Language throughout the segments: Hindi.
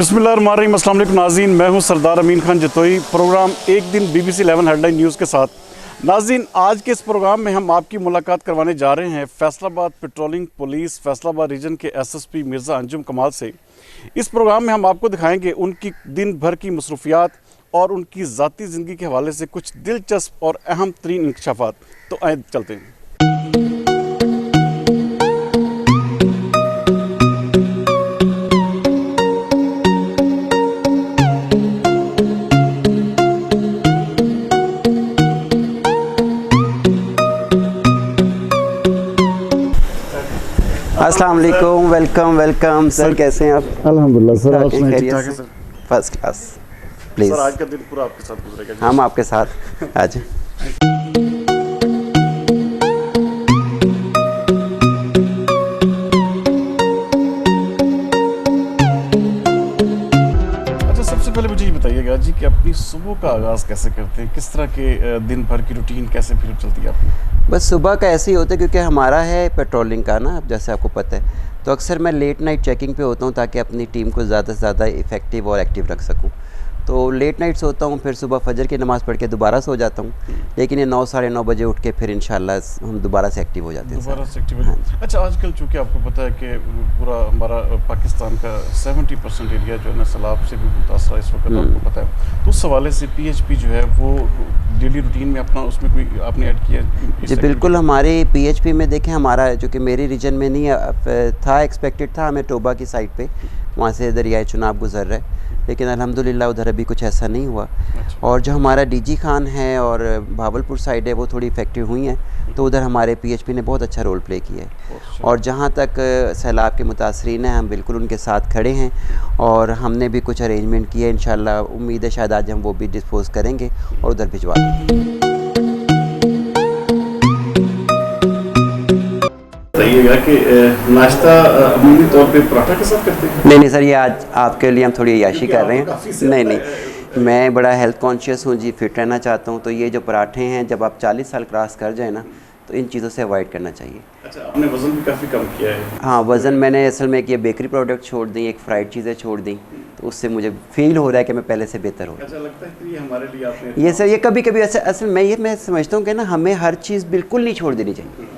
बिस्मिल्लाहिर्रहमानिर्रहीम। अस्सलाम वालेकुम नाज़रीन, मैं हूं सरदार अमीन खान जतोई। प्रोग्राम एक दिन BBC 11 हेडलाइन न्यूज़ के साथ। नाज़रीन, आज के इस प्रोग्राम में हम आपकी मुलाकात करवाने जा रहे हैं Faisalabad patrolling police Faisalabad region के SSP मिर्ज़ा अंजुम कमाल से। इस प्रोग्राम में हम आपको दिखाएंगे उनकी दिन भर की मसरूफियात और उनकी ज़ाती ज़िंदगी के हवाले से कुछ दिलचस्प और अहम तरीन इंकशाफात। तो आए चलते हैं। अस्सलाम वालेकुम, वेलकम सर, कैसे हैं आप? अल्हम्दुलिल्लाह सर, आप खैरियत से? First class. प्लीज़ सर, आज का दिन पूरा आपके साथ गुजरेगा। हम आपके साथ आज। अच्छा, सबसे पहले मुझे ये बताइएगा जी कि अपनी सुबह का आगाज़ कैसे करते हैं, किस तरह के दिन भर की रूटीन कैसे फिर चलती है आपकी? बस सुबह का ऐसे ही होता है क्योंकि हमारा है पेट्रोलिंग का ना, जैसे आपको पता है, तो अक्सर मैं लेट नाइट चेकिंग पे होता हूँ ताकि अपनी टीम को ज़्यादा से ज़्यादा इफ़ेक्टिव और एक्टिव रख सकूँ। तो लेट नाइट सोता हूँ, फिर सुबह फजर की नमाज़ पढ़ के दोबारा सो जाता हूँ, लेकिन ये 9 साढ़े 9 बजे उठ के फिर इंशाल्लाह हम दोबारा से एक्टिव हो जाते हैं। दोबारा से एक्टिव। अच्छा, आजकल चूँकि आपको पता है कि पूरा हमारा पाकिस्तान का 70% एरिया जो है ना सैलाब से भी मुतासर है इस वक्त, आपको पता है। तो उस हवाले से PHP जो है वो डेली रूटीन में अपना उसमें कोई आपने ऐड किया? जी बिल्कुल, हमारे PHP में देखें, हमारा जो कि मेरे रीजन में नहीं था, एक्सपेक्टेड था हमें टोबा की साइड पे, वहाँ से दरियाए चुनाब गुजर रहा है, लेकिन अल्हम्दुलिल्लाह उधर अभी कुछ ऐसा नहीं हुआ। अच्छा। और जो हमारा DG खान है और भावलपुर साइड है वो थोड़ी इफ़ेक्टिव हुई हैं, तो उधर हमारे PHP ने बहुत अच्छा रोल प्ले किया है। और जहाँ तक सैलाब के मुतासरीन हैं, हम बिल्कुल उनके साथ खड़े हैं और हमने भी कुछ अरेंजमेंट किए। इंशाल्लाह उम्मीद है शायद आज हम वो भी डिस्पोज़ करेंगे और उधर भिजवा देंगे। बताइएगा कि नाश्ता अमूमी तौर पे पराठा के साथ करते हैं? नहीं सर, ये आज आपके लिए हम थोड़ी अय्याशी कर रहे हैं। नहीं, मैं बड़ा हेल्थ कॉन्शियस हूँ जी, फिट रहना चाहता हूँ। तो ये जो पराठे हैं, जब आप 40 साल क्रॉस कर जाए ना, तो इन चीज़ों से अवॉइड करना चाहिए। अच्छा, आपने वज़न भी काफ़ी कम किया है? हाँ, वज़न मैंने असल में एक ये बेकरी प्रोडक्ट छोड़ दी, एक फ्राइड चीज़ें छोड़ दी, तो उससे मुझे फील हो रहा है कि मैं पहले से बेहतर हो रहा अच्छा लगता है कि ये हमारे लिए आपने ये सर, ये कभी कभी ऐसे असल में मैं समझता हूँ कि ना हमें हर चीज़ बिल्कुल नहीं छोड़ देनी चाहिए।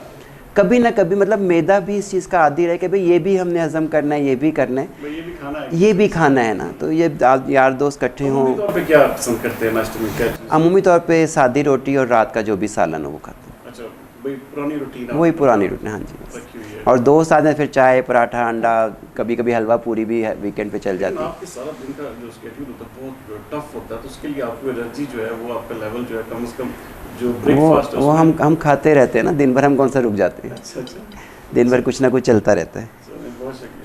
कभी ना कभी मतलब मैदा भी इस चीज़ का आदी रहे कि भाई ये भी हमने हज़म करना है, ये भी करना है, ये भी खाना है ना। तो ये यार दोस्त इकट्ठे हों। अमूमी तौर पे क्या पसंद करते हैं नाश्ते में, क्या? अमूमी तौर पे सादी रोटी और रात का जो भी सालन हो वो खाते हैं। अच्छा, वही पुरानी रूटीन? वही पुरानी रूटीन, हाँ जी। रखी हुई है। और दोस्त आते हैं, फिर चाय पराठा अंडा, कभी कभी हलवा पूरी भी वीकेंड पे चल जाती है। आपके सारा दिन का जो शेड्यूल होता है बहुत टफ होता है, तो उसके लिए आपको एनर्जी जो है वो आपका लेवल जो है कम से कम जो ब्रेकफास्ट वो हम खाते रहते हैं ना, दिन भर हम कौन सा रुक जाते हैं। अच्छा, दिन भर कुछ ना कुछ चलता रहता है। बहुत शुक्रिया।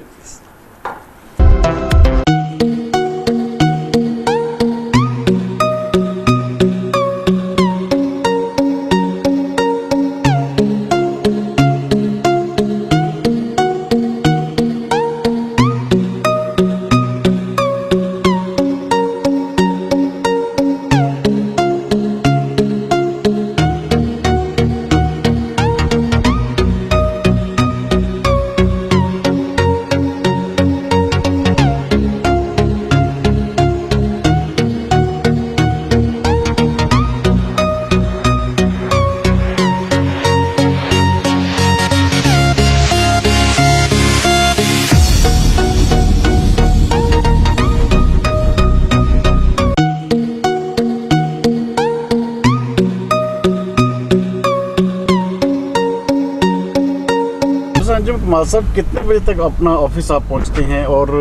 अंजुम कमाल साहब, कितने बजे तक अपना ऑफिस आप पहुंचते हैं और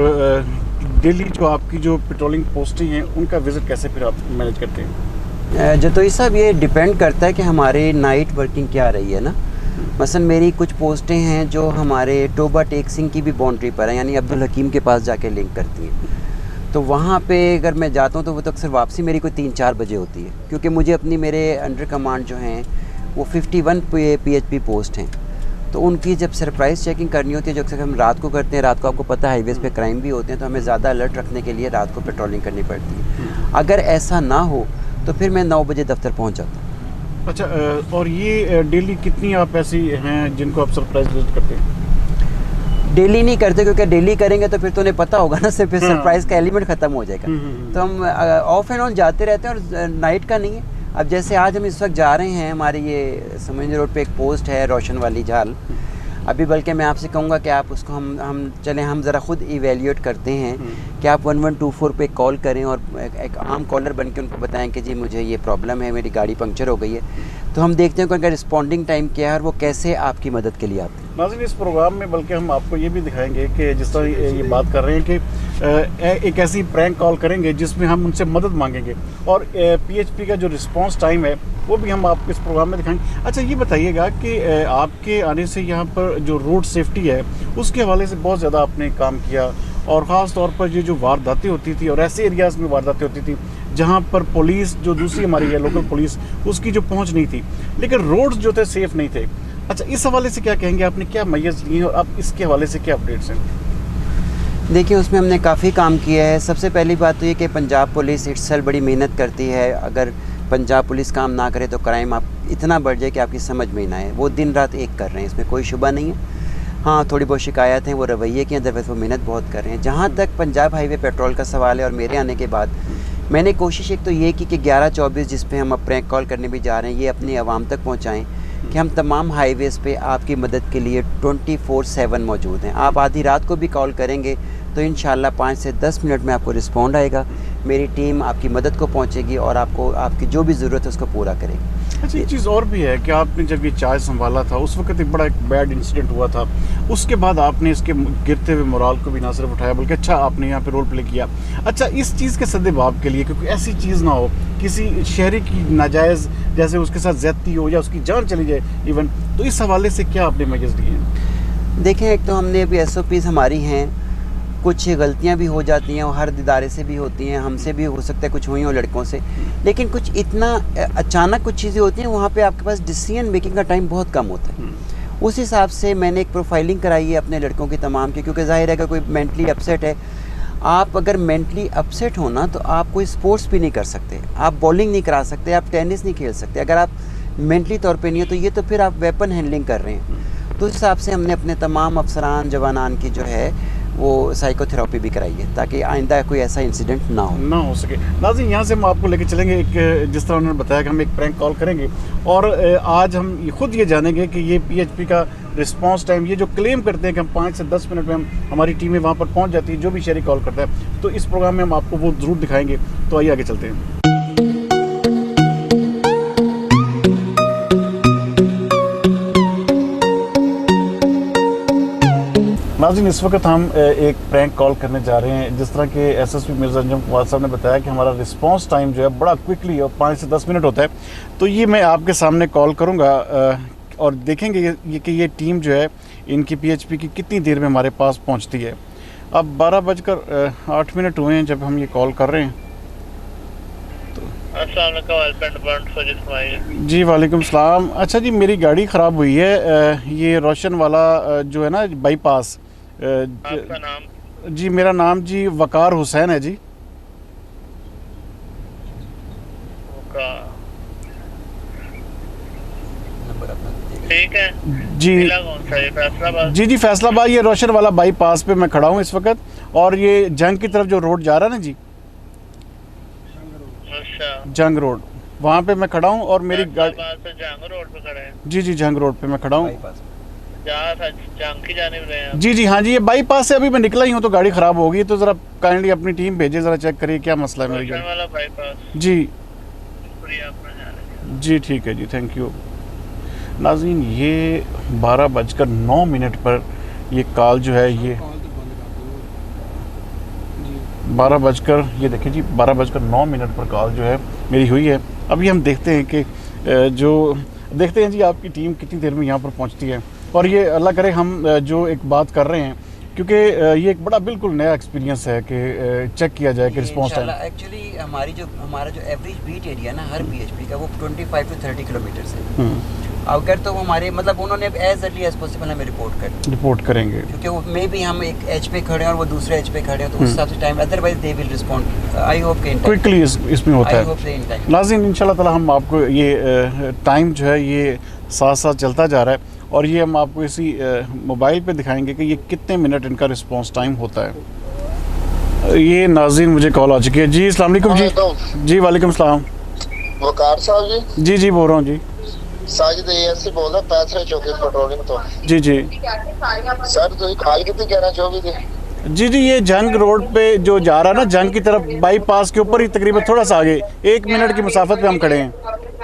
डेली जो आपकी जो पेट्रोलिंग पोस्टें हैं उनका विज़िट कैसे फिर आप मैनेज करते हैं? जतोई साहब, ये डिपेंड करता है कि हमारे नाइट वर्किंग क्या रही है ना। मसलन मेरी कुछ पोस्टें हैं जो हमारे टोबा टेक सिंह की भी बाउंड्री पर है, यानी अब्दुल हकीम के पास जाके लिंक करती हैं। तो वहाँ पे अगर मैं जाता हूँ तो वो तो अक्सर वापसी मेरी कोई 3-4 बजे होती है, क्योंकि मुझे अपनी मेरे अंडर कमांड जो हैं वो 51 PHP पोस्ट हैं। तो उनकी जब सरप्राइज़ चेकिंग करनी होती है, जो अक्सर हम रात को करते हैं, रात को आपको पता है हाईवेज़ पे क्राइम भी होते हैं, तो हमें ज़्यादा अलर्ट रखने के लिए रात को पेट्रोलिंग करनी पड़ती है। अगर ऐसा ना हो तो फिर मैं 9 बजे दफ्तर पहुंच जाता हूँ। अच्छा, और ये डेली कितनी आप ऐसी हैं जिनको आप सरप्राइज विजिट करते हैं? डेली नहीं करते, क्योंकि डेली करेंगे तो फिर तो उन्हें पता होगा ना, सिर्फ सरप्राइज़ का एलिमेंट ख़त्म हो जाएगा। तो हम ऑफ एंड ऑन जाते रहते हैं, और नाइट का नहीं है। अब जैसे आज हम इस वक्त जा रहे हैं, हमारी ये समंज रोड पे एक पोस्ट है रोशन वाली झाल, अभी बल्कि मैं आपसे कहूँगा कि आप उसको हम ज़रा ख़ुद इवेल्यूएट करते हैं कि आप 1124 पे कॉल करें और एक आम कॉलर बन के उनको बताएं कि जी मुझे ये प्रॉब्लम है, मेरी गाड़ी पंक्चर हो गई है। तो हम देखते हैं कि उनका रिस्पॉन्डिंग टाइम क्या है और वो कैसे आपकी मदद के लिए आते हैं। नाज़रीन, इस प्रोग्राम में बल्कि हम आपको ये भी दिखाएंगे कि जिस तरह ये बात कर रहे हैं कि एक ऐसी प्रैंक कॉल करेंगे जिसमें हम उनसे मदद मांगेंगे, और PHP का जो रिस्पांस टाइम है वो भी हम आपको इस प्रोग्राम में दिखाएंगे। अच्छा, ये बताइएगा कि आपके आने से यहाँ पर जो रोड सेफ्टी है उसके हवाले से बहुत ज़्यादा आपने काम किया, और ख़ास तौर पर ये जो वारदातें होती थी और ऐसे एरियाज़ में वारदातें होती थी जहाँ पर पुलिस जो दूसरी हमारी है लोकल पुलिस, उसकी जो पहुँच नहीं थी, लेकिन रोड्स जो थे सेफ़ नहीं थे। अच्छा, इस हवाले से क्या कहेंगे, आपने क्या मैयर्स लिए और अब इसके हवाले से क्या अपडेट्स हैं? देखिए, उसमें हमने काफ़ी काम किया है। सबसे पहली बात तो ये कि पंजाब पुलिस इट्सेल्फ बड़ी मेहनत करती है। अगर पंजाब पुलिस काम ना करे तो क्राइम आप इतना बढ़ जाए कि आपकी समझ में ही ना आए। वो दिन रात एक कर रहे हैं, इसमें कोई शुबा नहीं है। हाँ, थोड़ी बहुत शिकायत हैं वो रवैये की, अदरवाइज़ वो मेहनत बहुत कर रहे हैं। जहाँ तक पंजाब हाईवे पेट्रोल का सवाल है, और मेरे आने के बाद मैंने कोशिश एक तो ये की कि 11-24 जिस पे हम अब प्रैंक कॉल करने भी जा रहे हैं, ये अपनी आवाम तक पहुँचाएँ कि हम तमाम हाईवेज़ पे आपकी मदद के लिए 24/7 मौजूद हैं। आप आधी रात को भी कॉल करेंगे तो इंशाल्लाह 5 से 10 मिनट में आपको रिस्पॉन्ड आएगा। मेरी टीम आपकी मदद को पहुंचेगी और आपको आपकी जो भी ज़रूरत है उसको पूरा करेगी। अच्छा, एक चीज़ और भी है कि आपने जब ये चाय संभाला था उस वक्त एक बड़ा एक बैड इंसिडेंट हुआ था, उसके बाद आपने इसके गिरते हुए मोराल को भी ना सिर्फ उठाया बल्कि अच्छा आपने यहाँ पे रोल प्ले किया। अच्छा, इस चीज़ के सद्देबाब के लिए, क्योंकि ऐसी चीज़ ना हो किसी शहरी की नाजायज़ जैसे उसके साथ ज़्यादती हो या उसकी जान चली जाए इवन, तो इस हवाले से क्या आपने मैसेज दिए हैं? देखें, एक तो हमने अभी SOPs हमारी हैं, कुछ गलतियां भी हो जाती हैं और हर इदारे से भी होती हैं, हमसे भी हो सकता है कुछ हुई हो लड़कों से, लेकिन कुछ इतना अचानक कुछ चीज़ें होती हैं वहाँ पे आपके पास डिसीजन मेकिंग का टाइम बहुत कम होता है। उस हिसाब से मैंने एक प्रोफाइलिंग कराई है अपने लड़कों की तमाम की, क्योंकि जाहिर है कि कोई मेंटली अपसेट है, आप अगर मेंटली अपसेट हो ना तो आप कोई स्पोर्ट्स भी नहीं कर सकते, आप बॉलिंग नहीं करा सकते, आप टेनिस नहीं खेल सकते। अगर आप मेंटली तौर पे नहीं है तो ये तो फिर आप वेपन हैंडलिंग कर रहे हैं। तो उस हिसाब से हमने अपने तमाम अफसरान जवानान की जो है वो साइकोथेरेपी भी कराई है ताकि आइंदा कोई ऐसा इंसिडेंट ना हो सके। नाज़रीन, यहाँ से हम आपको लेके चलेंगे एक, जिस तरह उन्होंने बताया कि हम एक प्रैंक कॉल करेंगे, और आज हम खुद ये जानेंगे कि ये PHP का रिस्पांस टाइम, ये जो क्लेम करते हैं कि हम 5 से 10 मिनट में हमारी टीमें वहाँ पर पहुँच जाती है जो भी शहरी कॉल करता है, तो इस प्रोग्राम में हम आपको वो ज़रूर दिखाएँगे। तो आइए आगे चलते हैं। नाज़रीन, इस वक्त हम एक प्रैंक कॉल करने जा रहे हैं। जिस तरह के SSP मिर्ज़ा अंजुम कुमार साहब ने बताया कि हमारा रिस्पांस टाइम जो है बड़ा क्विकली और 5 से 10 मिनट होता है, तो ये मैं आपके सामने कॉल करूँगा और देखेंगे कि ये टीम जो है इनकी PHP की कितनी देर में हमारे पास पहुँचती है। अब 12:08 हुए हैं जब हम ये कॉल कर रहे हैं। जी वालेकुम सलाम। अच्छा जी, मेरी गाड़ी ख़राब हुई है, ये रोशन वाला जो है ना बाईपास। आपका नाम? जी मेरा नाम जी वकार हुसैन है जी। ठीक है जी कौन सा है? फैसलाबाद? जी फैसलाबाद, ये रोशन वाला बाईपास पे मैं खड़ा हूँ इस वक्त, और ये जंग की तरफ जो रोड जा रहा है ना जी, अच्छा, जंग रोड, वहाँ पे मैं खड़ा हूँ और मेरी गाड़ी से जंग रोड पे खड़े हैं? जी जंग रोड पे मैं खड़ा हूँ। जंग की जानिब रहे हैं? जी हाँ जी, ये बाईपास से अभी मैं निकला ही हूँ तो गाड़ी ख़राब होगी, तो ज़रा काइंडली अपनी टीम भेजे, ज़रा चेक करिए क्या मसला है मेरी गाड़ी वाला बाईपास। जी जी ठीक है जी, थैंक यू। नाज़रीन, ये 12:09 पर ये कॉल जो है ये 12 देखिए जी 12:09 पर कॉल जो है मेरी हुई है। अभी हम देखते हैं कि देखते हैं जी आपकी टीम कितनी देर में यहाँ पर पहुँचती है। और ये अल्लाह करे हम जो एक बात कर रहे हैं, क्योंकि ये एक बड़ा बिल्कुल नया एक्सपीरियंस है कि चेक किया जाए कि रिस्पॉन्स टाइम। एक्चुअली हमारा जो एवरेज बीट एरिया ना हर PHP का वो 25 to 30 किलोमीटर है। अगर तो हमारे मतलब उन्होंने एज अर्ली एज पॉसिबल हमें रिपोर्ट करेंगे, क्योंकि वो मे भी हम एक एज पे खड़े हैं और वो दूसरे एज पे खड़े हैं, तो उस हिसाब से time, otherwise they will respond. I hope कि क्विकली इसमें होता है। नाज़रीन, इंशाल्लाह ताला हम आपको ये टाइम जो है ये साथ साथ चलता जा रहा है और ये हम आपको इसी मोबाइल पे दिखाएंगे कि ये कितने मिनट इनका रिस्पांस टाइम होता है। ये नाज़रीन मुझे कॉल आ चुकी है। जी अस्सलाम वालेकुम जी। जी वालेकुम सलाम। वकार साहब जी। जी बोल रहा हूँ जी। साजिद एएससी बोल रहा पैथवे चौकी पेट्रोलिंग तो। जी जी सर तो कॉल कितनी 11:24 थी। जी ये जंग रोड पे जो जा रहा है ना, जंग की तरफ, बाईपास के ऊपर ही तकरीबन थोड़ा सा आगे 1 मिनट की मुसाफत पे हम खड़े हैं।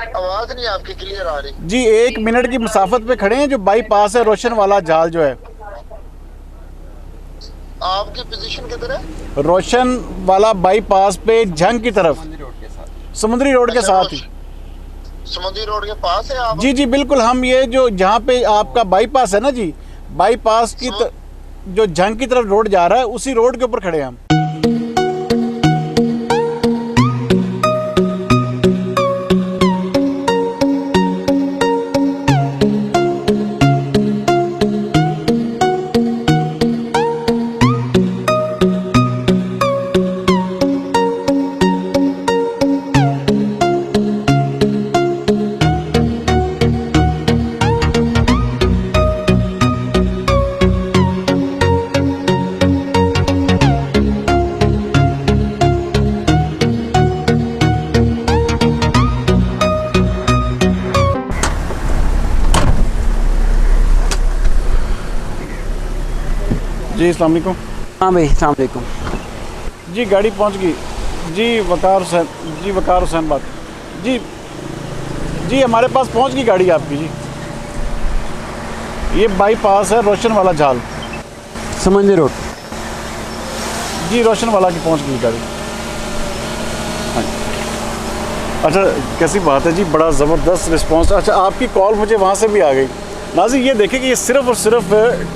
आवाज नहीं आपकी क्लियर आ रही जी 1 मिनट की मुसाफत पे खड़े हैं, जो बाईपास है रोशन वाला जाल जो है। आपकी पोजीशन किधर है। रोशन वाला बाईपास पे जंग की तरफ, समुद्री रोड के साथ ही। समुद्री रोड के पास है आप। जी बिल्कुल, हम ये जो जहाँ पे आपका बाईपास है ना जी, बाईपास की जो जंग की तरफ रोड जा रहा है उसी रोड के ऊपर खड़े हैं हम। जी अस्सलाम वालेकुम। हाँ भाई अस्सलाम वालेकुम। जी गाड़ी पहुंच गई जी। वकार हुसैन जी, वकार हुसैन बात। जी हमारे पास पहुंच गई गाड़ी आपकी जी। ये बाईपास है रोशन वाला जाल। समंदर रोड। जी रोशन वाला की पहुंच गई गाड़ी। अच्छा कैसी बात है जी, बड़ा ज़बरदस्त रिस्पांस। अच्छा आपकी कॉल मुझे वहाँ से भी आ गई। नाज़रीन ये देखें कि ये सिर्फ और सिर्फ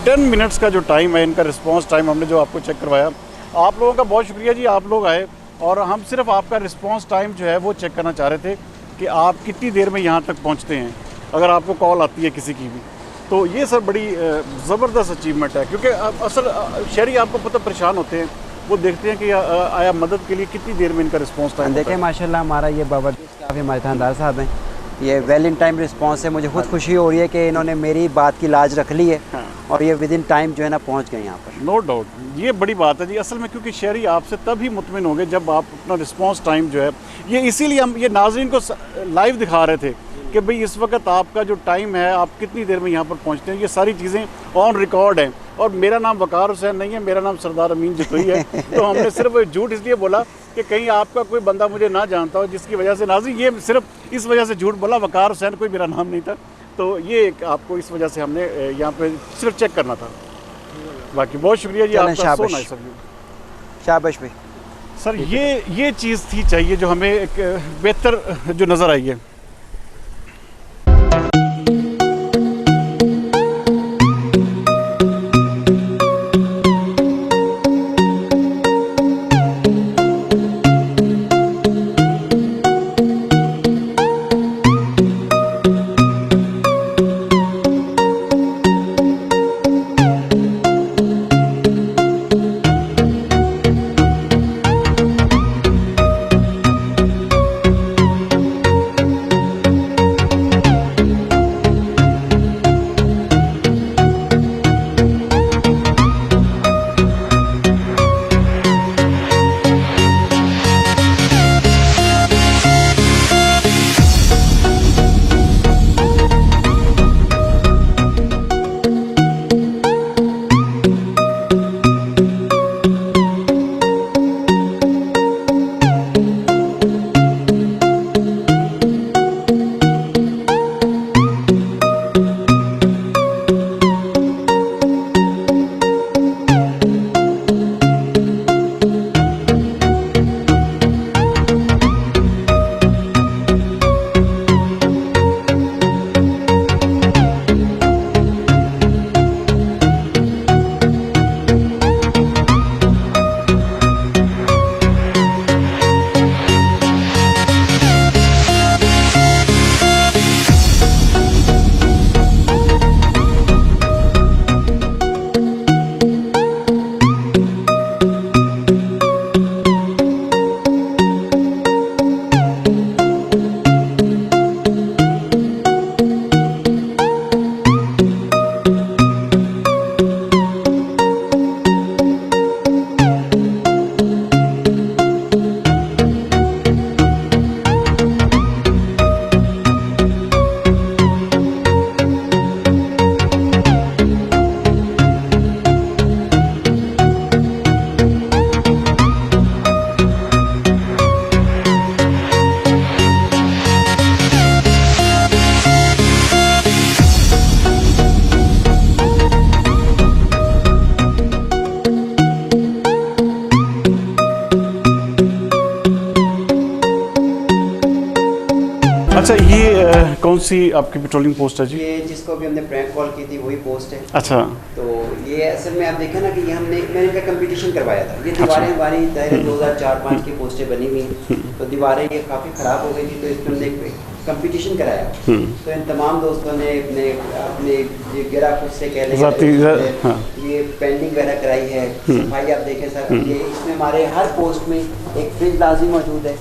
10 मिनट्स का जो टाइम है इनका रिस्पांस टाइम, हमने जो आपको चेक करवाया। आप लोगों का बहुत शुक्रिया जी, आप लोग आए और हम सिर्फ आपका रिस्पांस टाइम जो है वो चेक करना चाह रहे थे कि आप कितनी देर में यहाँ तक पहुँचते हैं अगर आपको कॉल आती है किसी की भी। तो ये सर बड़ी ज़बरदस्त अचीवमेंट है, क्योंकि असल शहरी आपको पता परेशान होते हैं, वो देखते हैं कि आया मदद के लिए कितनी देर में इनका रिस्पांस टाइम। देखें माशाल्लाह हमारा ये बावर्ची स्टाफ हमारे थानेदार साहब हैं, ये वेल इन टाइम रिस्पांस है। मुझे खुद खुशी हो रही है कि इन्होंने मेरी बात की लाज रख ली है और ये विद इन टाइम जो है ना पहुंच गए यहाँ पर। नो डाउट ये बड़ी बात है जी असल में, क्योंकि शहरी आपसे तभी मुतमिन होंगे जब आप अपना रिस्पांस टाइम जो है, ये इसीलिए हम ये नाज़रीन को लाइव दिखा रहे थे कि भाई इस वक्त आपका जो टाइम है आप कितनी देर में यहाँ पर पहुँचते हैं। ये सारी चीज़ें ऑन रिकॉर्ड हैं। और मेरा नाम वकार हुसैन नहीं है, मेरा नाम सरदार अमीन जतोई है। तो हमने सिर्फ झूठ इसलिए बोला कि कहीं आपका कोई बंदा मुझे ना जानता हो, जिसकी वजह से नाज़रीन ये सिर्फ इस वजह से झूठ बोला, वकार हुसैन कोई मेरा नाम नहीं था। तो ये आपको इस वजह से हमने यहाँ पे सिर्फ चेक करना था। बाकी बहुत शुक्रिया जी आपका। So nice of you. शाबाश भाई। सर ये चीज़ थी चाहिए जो हमें एक बेहतर जो नज़र आई है। कौन सी आपकी पेट्रोलिंग पोस्ट है जी? ये जिसको अभी हमने प्रैंक कॉल की थी वही पोस्ट है। अच्छा। तो ये असल में आप देखें ना कि ये मैंने इनका कंपटीशन करवाया था। ये दीवारें हमारी दायरे 2004-05 की पोस्टें बनी हुई हैं, तो दीवारें ये काफ़ी ख़राब हो गई थी, तो इसमें हमने कंपटीशन कराया। तो इन तमाम दोस्तों ने अपने अपने ये गिरा खुद से कह लें ये पेंटिंग वगैरह कराई है, सफाई आप देखें सर, ये इसमें हमारे हर पोस्ट में एक फ्रिज लाजिम मौजूद है,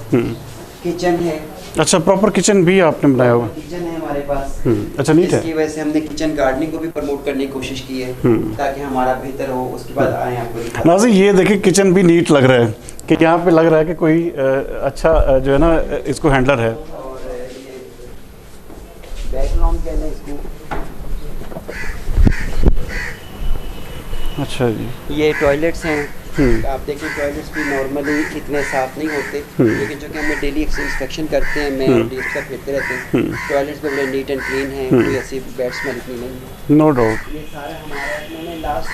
किचन है। अच्छा, प्रॉपर किचन भी आपने बनाया हुआ? किचन है हमारे पास। अच्छा, नीट है। इसकी वजह से हमने किचन गार्डनिंग को भी प्रमोट करने की कोशिश की है ताकि हमारा बेहतर हो। उसके बाद आए आपको नाज़रीन, ये देखिए किचन भी नीट लग रहा है कि यहाँ पे लग रहा है कि कोई अच्छा जो है ना इसको हैंडलर है। और ये बैकग्राउंड कह लें इसको। अच्छा जी। ये टॉयलेट्स हैं। आप देखें टॉयलेट्स भी नॉर्मली इतने साफ़ नहीं होते, लेकिन जो कि हमें डेली इंस्पेक्शन करते हैं, मैं और डीप का फिरते रहते हैं, टॉयलेट्स भी बड़े नीट एंड क्लीन हैं, कोई ऐसी बैड स्मेल इतनी नहीं है। No doubt. ये सारा हमारा मैंने लास्ट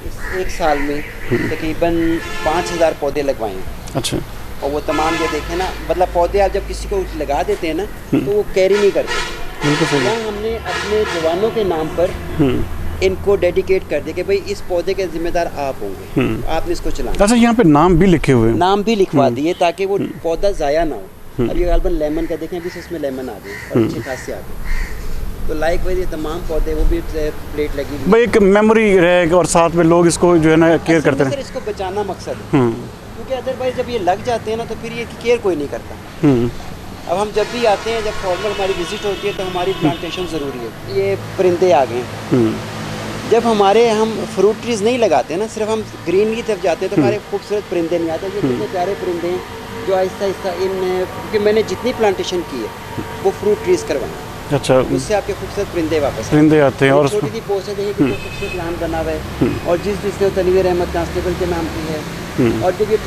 इस 1 साल में तकरीबन 5000 पौधे लगवाए हैं। अच्छा। और वो तमाम जो देखें ना, मतलब पौधे आप जब किसी को लगा देते हैं ना तो वो कैरी नहीं करते। बिल्कुल सही। यहाँ हमने अपने जवानों के नाम पर इनको डेडिकेट कर दिया कि भाई इस पौधे के जिम्मेदार आप होंगे, आपने इसको चलाना। अच्छा, यहाँ पे नाम भी लिखे हुए हैं? नाम भी लिखवा दिए ताकि वो पौधा ज़ाया ना हो। अब ये गालबन लेमन का देखें, अभी इसमें लेमन आ गए और अच्छे खासे आ गए, तो लाइक वाइज ये तमाम पौधे वो भी प्लेट लगी हुई। भाई एक मेमोरी रहेगा और साथ में लोग इसको जो है ना केयर करते हैं। इसको बचाना मकसद है, क्योंकि अदरवाइज जब ये लग जाते हैं ना तो फिर ये केयर कोई नहीं करता। अब हम जब भी आते हैं, जब फॉर्मल हमारी विजिट होती है तो हमारी प्लांटेशन ज़रूरी है। ये परिंदे आ गए। जब हम फ्रूट ट्रीज नहीं लगाते ना, सिर्फ हम ग्रीन की तरफ जाते हैं तो हमारे खूबसूरत परिंदे नहीं आते। ये कितने प्यारे परिंदे हैं जो आहिस्ता आहिस्ता क्योंकि मैंने जितनी प्लांटेशन की है वो फ्रूट ट्रीज करवाएं। अच्छा। उससे आपके खूबसूरत परिंदे वापस परिंदे आते हैं। और छोटी सी पोस्ट है, देखिए कितना खूबसूरत प्लान बना हुआ है। और जिसने तनवीर अहमद कांस्टेबल के नाम की है, और जब ये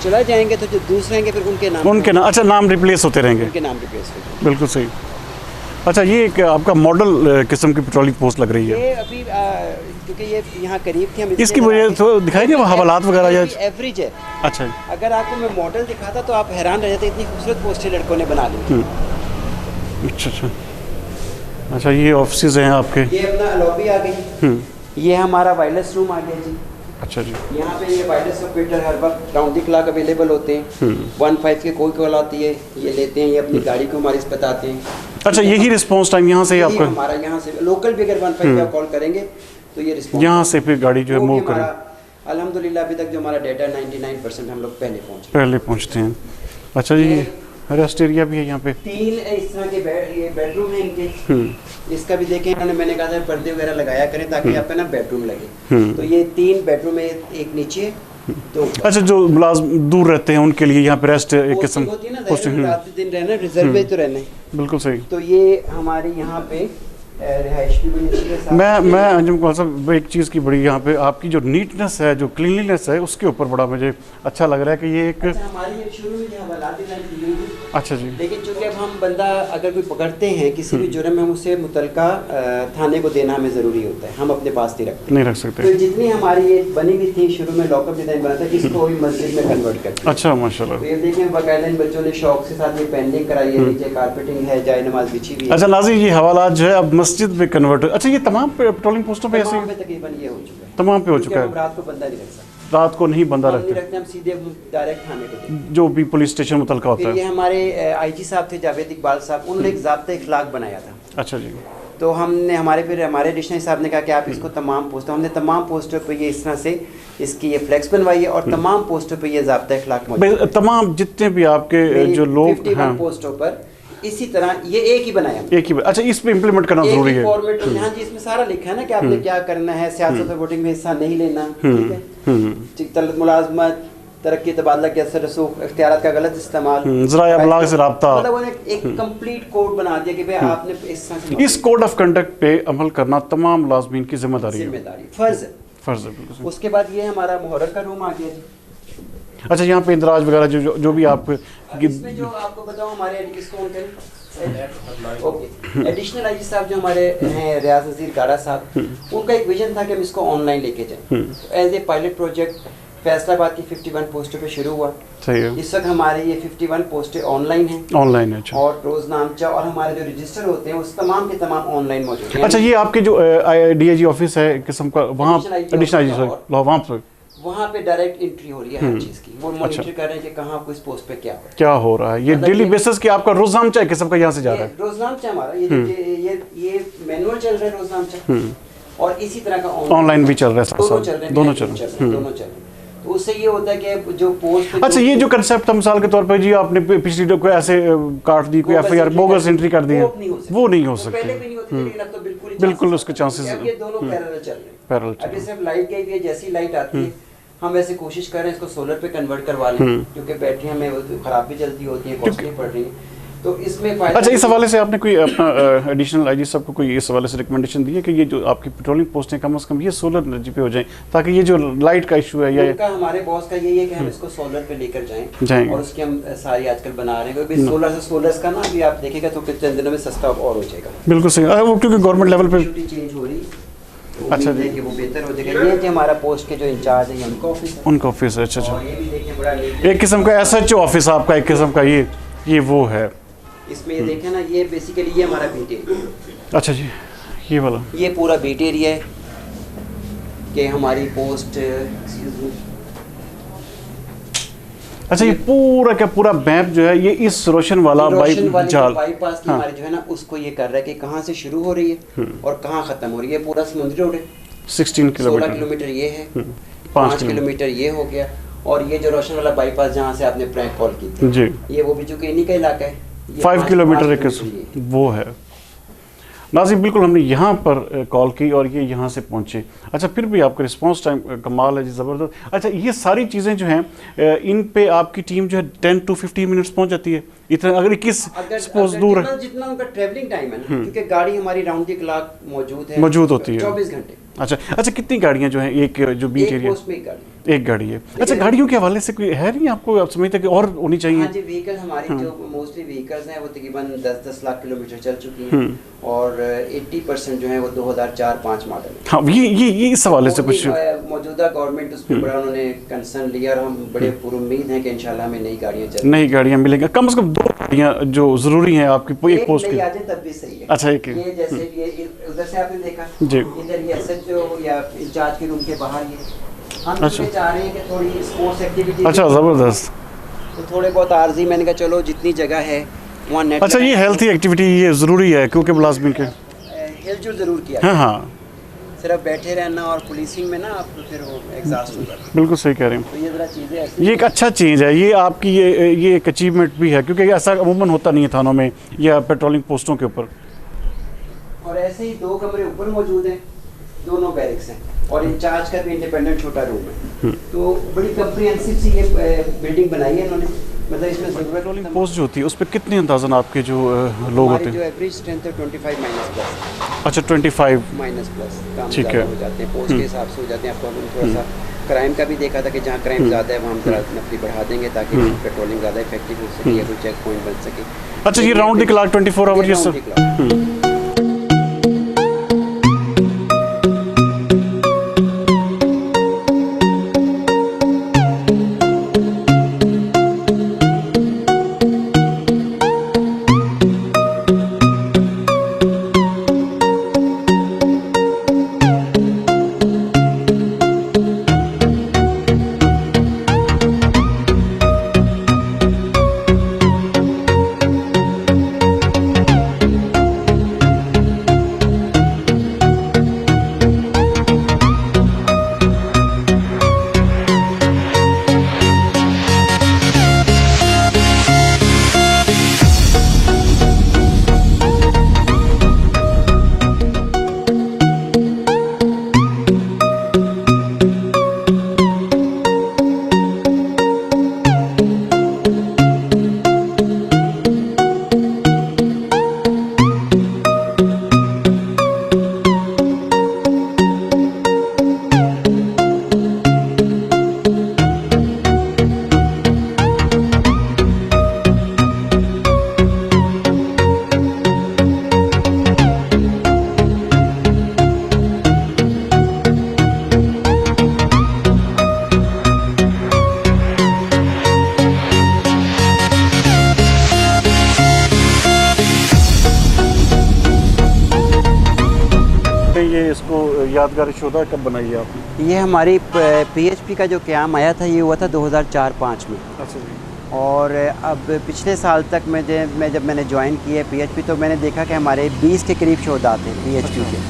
चला जाएंगे तो जो दूसरे आएंगे फिर उनके नाम। अच्छा, नाम रिप्लेस होते रहेंगे। उनके नाम रिप्लेस होते। बिल्कुल सही। अच्छा, ये एक आपका मॉडल किस्म की पेट्रोलिंग पोस्ट लग रही है। ये अभी क्योंकि ये यहाँ करीब थी, हम इसकी वजह तो दिखाएंगे वो हवालात वगैरह या एवरेज है। अच्छा। अगर आपको मैं मॉडल दिखाता तो आप हैरान रह जाते, इतनी खूबसूरत पोस्टें लड़कों ने बना ली। अच्छा अच्छा। अच्छा, ये ऑफिस हैं आपके? ये अपना लॉबी आ गई। ये हमारा वायरलेस रूम आ गया जी। अच्छा जी। यहाँ पे ये वायरलेस ऑपरेटर हर वक्त राउंड द क्लॉक अवेलेबल होते हैं। 15 की कोई कॉल आती है ये लेते हैं, ये अपनी गाड़ी को हमारे बताते हैं। अच्छा, यही रिस्पांस टाइम यहाँ से आपका? हमारा यहाँ से लोकल भी अगर 15 पे कॉल करेंगे तो ये रिस्पांस यहाँ से फिर गाड़ी जो है मूव करें। अल्हम्दुलिल्लाह अभी तक जो हमारा डाटा 99% हम लोग पहले पहुँचते हैं। अच्छा जी, रेस्ट एरिया भी है यहाँ पे? 3 इस तरह के ये बेडरूम है इनके। इसका भी देखें, इन्होंने मैंने कहा था पर्दे वगैरह लगाया करें ताकि आपका ना बेडरूम लगे। तो ये 3 बेडरूम है, एक नीचे तो। अच्छा, जो मुलाजिम दूर रहते हैं उनके लिए यहाँ पे रेस्ट एक किस्म पोस्टिंग रात दिन रहना, रिजर्व पे तो रहना है। बिल्कुल सही। तो ये हमारे यहाँ पे रिहाइश भी बनी है। मैं अंजुम कौल साहब, एक चीज़ की बड़ी यहाँ पे आपकी जो नीटनेस है, जो क्लीनलीनेस है, उसके ऊपर बड़ा मुझे अच्छा लग रहा है कि ये एक हमारी शुरू में हवालात डिज़ाइन की हुई थी। अच्छा जी। लेकिन चूँकि अब हम बंदा अगर कोई पकड़ते हैं किसी भी जुर्म में, उसे मुतलका थाने को देना हमें ज़रूरी होता है, हम अपने पास नहीं रख सकते। तो जितनी हमारी ये बनी हुई थी शुरू में लॉकअप डिज़ाइन बना था, इसको भी मस्जिद में कन्वर्ट करते हैं। अच्छा, माशाल्लाह। तो ये देखें बाकायदा इन बच्चों ने शौक के साथ ये पेंटिंग कराई है, नीचे कारपेटिंग है, जाए नमाज बिछी हुई है। अच्छा नाज़रीन, ये हवालात जो है अब मस्जिद में कन्वर्ट। अच्छा, ये तमाम पेट्रोलिंग पोस्टों पे ऐसे तकरीबन ये हो चुका है। तमाम पे हो चुका है। रात को बंदा नहीं रख सकता, रात को नहीं बंदा रखते, हम सीधे डायरेक्ट थाने को देते हैं, जो भी पुलिस स्टेशन मुतलका होता है। ये हमारे आईजी साहब थे जावेद इकबाल साहब, उन्होंने एक ज़ाब्ता इखलाक बनाया था। अच्छा जी। तो हमने हमारे डिक्शनरी साहब ने कहा कि आप इसको तमाम पोस्टों, हमने तमाम पोस्टों पे ये इस तरह से इसकी ये फ्लैक्स बनवाई है और तमाम पोस्टों पे ये ज़ाब्ता इखलाक मौजूद है। तमाम जितने भी आपके जो लोग 51 पोस्टों पर इसी तरह ये एक ही बनाया, एक ही। अच्छा, इस पे इम्प्लीमेंट करना जरूरी है। हाँ जी, इसमें सारा लिखा है ना कि आपने क्या करना है, सियासत और वोटिंग में हिस्सा नहीं लेना, ठीक है, मुलाजमत, तरक्की, तबादला के असर रसूख, इख्तियारात का गलत इस्तेमाल, ज़राए अबलाग से राब्ता, मतलब उन्होंने एक कंप्लीट कोड बना दिया कि भाई आपने इस कोड ऑफ कंडक्ट पे अमल करना तमाम मुलाजमीन की जिम्मेदारी है, फर्ज है। बिल्कुल। उसके बाद ये हमारा मुहर्रर का रूम आ गया जी। अच्छा, यहाँ पे इंदराज वगैरह जो भी आप इसमें जो आपको बताऊँ हमारे ओके एडिशनल आईजी साहब जो हमारे हैं रियाज नज़ीर गाड़ा साहब, उनका एक विजन था कि हम इसको ऑनलाइन लेके जाएं। As a pilot project Faisalabad की 51 पोस्टों पे शुरू हुआ। सही है, इस वक्त हमारे ये 51 पोस्टें ऑनलाइन हैं ऑनलाइन है। अच्छा और रोजनामचा और हमारे जो रजिस्टर होते हैं उस तमाम के तमाम ऑनलाइन मौजूद हैं। अच्छा, ये आपके जो DIG ऑफिस है किस्म का, वहाँ Additional एडिशनल IG IGP वहाँ पर वहाँ पे डायरेक्ट एंट्री हो रही है हर चीज़ की। वो मॉनिटर कर रहे हैं कि कहाँ किस पोस्ट पे क्या हो रहा है। क्या हो रहा है, ये मतलब डेली ये- बेसिस की आपका रोजनामचा है किस्म का यहाँ से जा रहा है। रोजनामचा हमारा ये मैनुअल चल रहा है रोजनामचा, और इसी तरह का ऑनलाइन भी चल रहा है साथ दोनों साथ, चल रहे हैं, दोनों दोनों चल चल रहे हैं, दोनों चल रहे हैं। तो उससे ये होता है कि जो पोस्ट अच्छा, ये जो कंसेप्ट था मिसाल के तौर पर जी, आपने पिछली को ऐसे काट दी, कोई FIR बोगस एंट्री कर दी है, वो नहीं हो सकती। पहले भी नहीं होती, लेकिन अब तो बिल्कुल बिल्कुल उसके चांसेस अब ये दोनों पैरेलल चल रहे हैं। पैरेलल अभी सिर्फ लाइट गई हुई है, जैसी लाइट आती है हम वैसे कोशिश कर रहे हैं इसको सोलर पे कन्वर्ट करवा लें, क्योंकि बैटरियां में वो खराब भी जल्दी होती हैं, कॉस्टली पड़ रही हैं, तो इसमें फायदा। अच्छा, इस हवाले से आपने कोई अपना एडिशनल IG साहब को कोई इस हवाले से रिकमेंडेशन दी है कि ये जो आपकी पेट्रोलिंग पोस्टें कम से कम ये सोलर एनर्जी पे हो जाएं, ताकि ये जो लाइट का इशू है या उनका हमारे बॉस का यही है कि हम इसको सोलर पे लेकर जाएंगे। और उसकी हम सारी आजकल बना रहे हैं, क्योंकि सोलर से सोलर का ना अभी आप देखेगा तो कितने दिनों में सस्ता और हो जाएगा। बिल्कुल सही, वो क्योंकि गवर्नमेंट लेवल पे ड्यूटी चेंज हो रही है, तो अच्छा उम्मीद है जी। कि वो बेहतर हो जाएगा। ये कि हमारा पोस्ट के जो इंचार्ज है ये उनका ऑफिस है, उनका ऑफिस है। अच्छा अच्छा, और ये भी देखिए बड़ा एक किस्म का SHO ऑफिस आपका, एक किस्म का ये वो है। इसमें ये देखें ना, ये बेसिकली ये हमारा बीट एरिया, अच्छा जी, ये वाला ये पूरा बीट एरिया है कि हमारी पोस्ट अच्छा, ये पूरा का पूरा मैप जो है ये इस रोशन वाला रोशन वाली जाल, बाईपास की हाँ। हमारी जो है ना उसको ये कर रहा है कि कहाँ से शुरू हो रही है और कहाँ खत्म हो रही है। पूरा समुद्री रोड है, 16 16 किलोमीटर किलोमीटर ये है, 5 5 किलोमीटर ये हो गया, और ये जो रोशन वाला बाईपास जहाँ से आपने प्रैंक कॉल की थी, जी, ये वो भी चूंकि इन्हीं का इलाका है, 5 किलोमीटर एक ये। वो है। नाज़रीन, बिल्कुल हमने यहाँ पर कॉल की और ये यहाँ से पहुँचे। अच्छा, फिर भी आपका रिस्पांस टाइम कमाल है जी, ज़बरदस्त। अच्छा, ये सारी चीज़ें जो हैं इन पे आपकी टीम जो है 10 to 15 मिनट्स पहुँच जाती है इतना, अगर 21 सपोज दूर है, जितना उनका ट्रैवलिंग टाइम है ना, क्योंकि गाड़ी हमारी राउंड द क्लॉक मौजूद है, मौजूद होती है 24 घंटे। अच्छा अच्छा, कितनी गाड़ियाँ जो हैं एक जो बीच एक एरिया, पोस्ट में एक गाड़ी। एक गाड़ी है। अच्छा, गाड़ियों के हवाले से कोई है नहीं आपको, आप समझते हैं कि और होनी चाहिए? हाँ जी, व्हीकल हमारी जो मोस्टली व्हीकल्स हैं वो तकरीबन 10-10 लाख किलोमीटर चल चुकी हैं, और 80% जो है वो 2004-5 मॉडल है। हाँ, ये इस हवाले से कुछ मौजूदा गवर्नमेंट उस पर बड़ा उन्होंने कंसर्न लिया, और हम बड़े पुरुम्मीद हैं कि इंशाल्लाह हमें नई गाड़ियाँ चल नई गाड़ियाँ मिलेंगी, कम से कम 2 गाड़ियाँ जो ज़रूरी हैं आपकी एक पोस्ट नई की। आ जाए तब भी सही है। अच्छा, एक ये जैसे ये उधर से आपने देखा जी। इधर ये SHO या इंचार्ज के रूम के बाहर ये हम अच्छा। इसमें चाह रहे हैं कि थोड़ी स्पोर्ट्स एक्टिविटी, अच्छा, ज़बरदस्त। तो थोड़े बहुत आर्जी मैंने कहा चलो जितनी जगह है वहाँ नेट अच्छा, ये हेल्थी एक्टिविटी ये ज़रूरी है क्योंकि मुलाजमिन के, हिलजुल जरूर किया, हाँ हाँ, सिर्फ बैठे रहना और पुलिसिंग में ना आप तो फिर वो एग्जॉस्ट हो जाता है। बिल्कुल सही कह रहे हैं। तो ये ज़रा चीज़ें ऐसी ये एक अच्छा चीज़ है, ये आपकी ये एक अचीवमेंट भी है, क्योंकि ऐसा अमूमन होता नहीं है थानों में या पेट्रोलिंग पोस्टों के ऊपर। और ऐसे ही 2 कमरे ऊपर मौजूद हैं, दोनों बैरिक्स हैं, और इंचार्ज का भी इंडिपेंडेंट छोटा रूम है। तो बड़ी कंप्रिहेंसिव सी ये बिल्डिंग बनाई है इन्होंने, मतलब इसमें ज़रूरत पेट्रोलिंग पोस्ट जो होती है उस पर कितने अंदाज़न आपके जो लोग होते हमारी जो हैं? एवरेज स्ट्रेंथ है 25 -+ अच्छा, 25। काम ठीक ज़्यादा है। हो जाते हैं, पोस्ट के हिसाब से हो जाते हैं। आपको हम थोड़ा सा क्राइम का भी देखा था कि जहाँ क्राइम ज़्यादा है वहाँ हम थोड़ा नफरी बढ़ा देंगे ताकि पेट्रोलिंग ज़्यादा इफेक्टिव हो सके या कोई चेक पॉइंट बन सके। अच्छा, ये राउंड द क्लॉक 24 आवर ये round सब। the clock। इसको यादगार शोधा कब बनाई है आपने? ये हमारी PHP का जो क़याम आया था ये हुआ था 2004-05 में। अच्छा जी। और अब पिछले साल तक जब मैंने ज्वाइन किया PHP तो मैंने देखा कि हमारे 20 के करीब शोधा थे PHP के,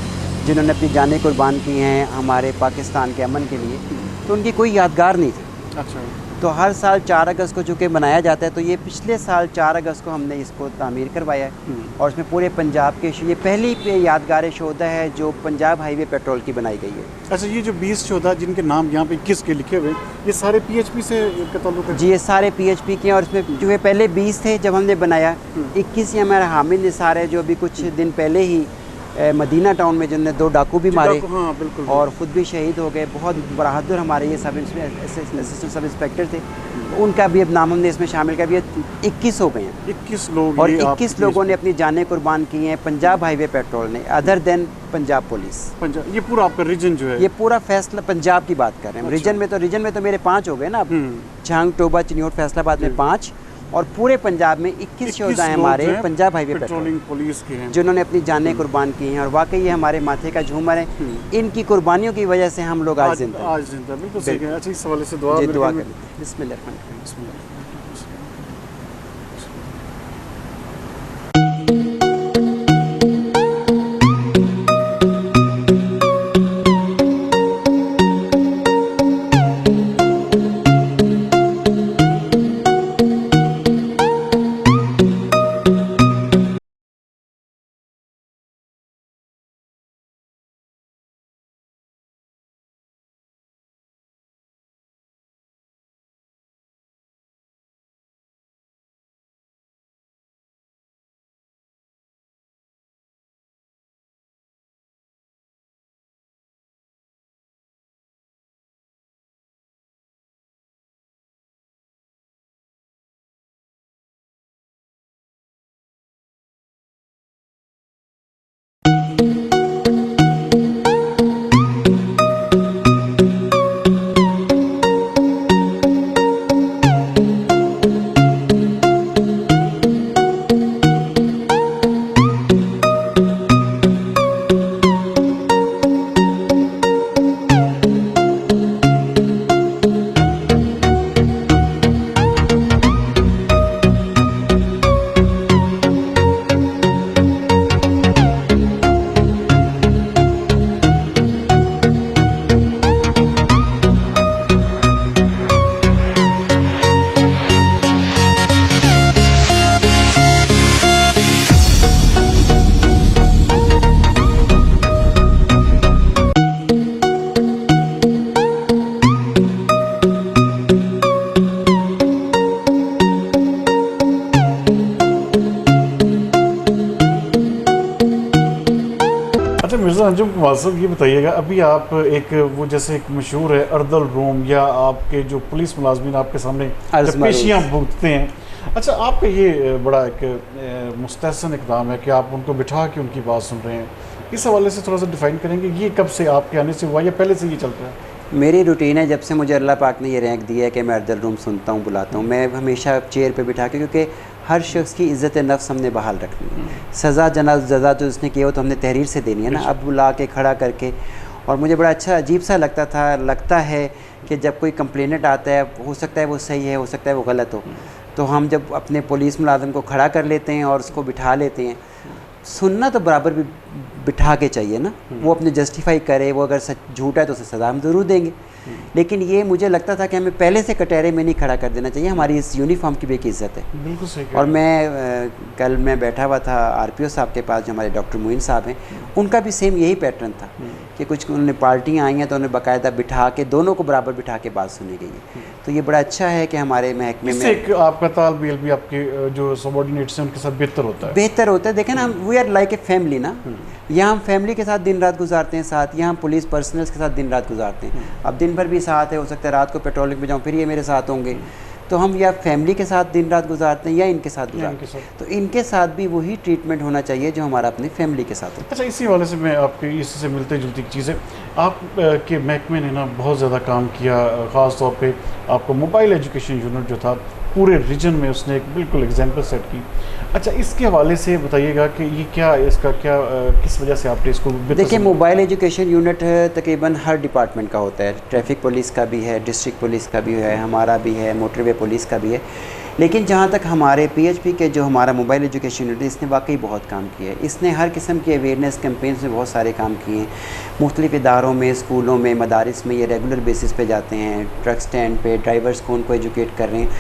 जिन्होंने अपनी जानें कुर्बान की हैं हमारे पाकिस्तान के अमन के लिए, तो उनकी कोई यादगार नहीं थी। अच्छा। तो हर साल 4 अगस्त को चूँकि मनाया जाता है, तो ये पिछले साल 4 अगस्त को हमने इसको तामीर करवाया है और इसमें पूरे पंजाब के ये पहली यादगार शोधा है जो पंजाब हाईवे पेट्रोल की बनाई गई है। अच्छा, ये जो 20 शोधा जिनके नाम यहाँ पे 21 के लिखे हुए, ये सारे PHP से का ताल्लुक है? जी, ये सारे PHP के हैं और इसमें जो है पहले 20 थे जब हमने बनाया, 21 ये हमारा हामिद निसार है जो अभी कुछ दिन पहले ही मदीना टाउन में जिन्होंने 2 डाकू भी मारे। हाँ, बिल्कुल। और ख़ुद भी शहीद हो गए। बहुत बहादुर हमारे ये असिस्टेंट सब इंस्पेक्टर थे, उनका भी अब नाम हमने इसमें शामिल कर दिया। 21 हो गए हैं 21 लोग, और 21 लोगों ने अपनी जानें कुर्बान की हैं पंजाब हाईवे पेट्रोल ने, other than Punjab police. Punjab, ये पूरा आपका रीजन जो है? ये पूरा फैसला पंजाब की बात कर रहे हैं। अच्छा। रीजन में तो मेरे 5 हो गए ना अब, छांग, टोबा, चिन्योट, फैसलाबाद में 5 और पूरे पंजाब में 21 शोधा हैं हमारे पंजाब हाईवे पेट्रोलिंग पुलिस के हैं जिन्होंने अपनी जानें कुर्बान की हैं। और वाकई ये हमारे माथे का झूमर है, इनकी कुर्बानियों की वजह से हम लोग आज जिंदा बिल्कुल सही है। अच्छा, इस हवाले से दुआ करें। बिस्मिल्लाह। मिर्ज़ा अंजुम कुमार साहब, ये बताइएगा, अभी आप एक वो जैसे एक मशहूर है अर्दल रूम, या आपके जो पुलिस मुलाजमीन आपके सामने पेशियाँ भुगतते हैं, अच्छा आपका ये बड़ा एक मुस्तहसन इक़दाम है कि आप उनको बिठा के उनकी बात सुन रहे हैं, इस हवाले से थोड़ा सा डिफ़ाइन करेंगे, ये कब से आपके आने से हुआ या पहले से ये चल रहा है? मेरी रूटीन है, जब से मुझे अल्लाह पाक ने ये रैंक दिया है कि मैं अर्दल रूम सुनता हूँ, बुलाता हूँ, मैं हमेशा चेयर पे बिठा के, क्योंकि हर शख्स की इज़्ज़त नफ्स हमने बहाल रखनी है। सज़ा जज़ा जो उसने किया हो तो हमने तहरीर से देनी है ना, अब बुला के खड़ा करके। और मुझे बड़ा अच्छा अजीब सा लगता है कि जब कोई कंप्लेनेंट आता है, हो सकता है वो सही है, हो सकता है वो गलत हो, तो हम जब अपने पुलिस मुलाज़िम को खड़ा कर लेते हैं और उसको बिठा लेते हैं, सुनना तो बराबर भी बिठा के चाहिए ना, वो अपने जस्टिफाई करे, वो अगर सच झूठा है तो उसे सज़ा हम ज़रूर देंगे। लेकिन ये मुझे लगता था कि हमें पहले से कटहरे में नहीं खड़ा कर देना चाहिए, हमारी इस यूनिफॉर्म की भी एक इज़्ज़त है। बिल्कुल सही। और कल मैं बैठा हुआ था RPO साहब के पास, जो हमारे डॉक्टर मोइन साहब हैं, उनका भी सेम यही पैटर्न था कि कुछ उन्होंने पार्टियाँ आई हैं तो उन्हें बाकायदा बिठा के, दोनों को बराबर बिठा के बात सुनी गई है। तो ये बड़ा अच्छा है कि हमारे महकमे में एक आपका तालमेल भी आपके जो सबॉर्डिनेट्स हैं उनके साथ बेहतर होता है। देखें ना, we are like a family ना, यहाँ हम फैमिली के साथ दिन रात गुजारते हैं साथ, यहाँ हम पुलिस पर्सनल्स के साथ दिन रात गुजारते हैं। अब दिन भर भी साथ है, हो सकता है रात को पेट्रोलिंग पे जाऊँ फिर ये मेरे साथ होंगे, तो हम या फैमिली के साथ दिन रात गुजारते हैं या इनके साथ गुजारते हैं, तो इनके साथ भी वही ट्रीटमेंट होना चाहिए जो हमारा अपनी फैमिली के साथ है। अच्छा, इसी वाले से मैं आपके इससे मिलते जुलती चीज़ है, आप के महकमे ने ना बहुत ज़्यादा काम किया, ख़ास तौर पे आपको मोबाइल एजुकेशन यूनिट जो था पूरे रीजन में उसने एक बिल्कुल एग्जाम्पल सेट की। अच्छा, इसके हवाले से बताइएगा कि ये क्या इसका क्या किस वजह से आपने इसको देखिए, मोबाइल एजुकेशन यूनिट तकरीबन हर डिपार्टमेंट का होता है। ट्रैफिक पुलिस का भी है, डिस्ट्रिक्ट पुलिस का भी है, हमारा भी है, मोटरवे पुलिस का भी है। लेकिन जहाँ तक हमारे PHP के जो हमारा मोबाइल एजुकेशन यूनिट, इसने वाकई बहुत काम किया है। इसने हर किस्म के अवेयरनेस कैंपेन्स में बहुत सारे काम किए हैं। मुख्तलिफ़ इदारों में, स्कूलों में, मदारिस में ये रेगुलर बेसिस पे जाते हैं। ट्रक स्टैंड पे ड्राइवर्स को उनको एजुकेट कर रहे हैं,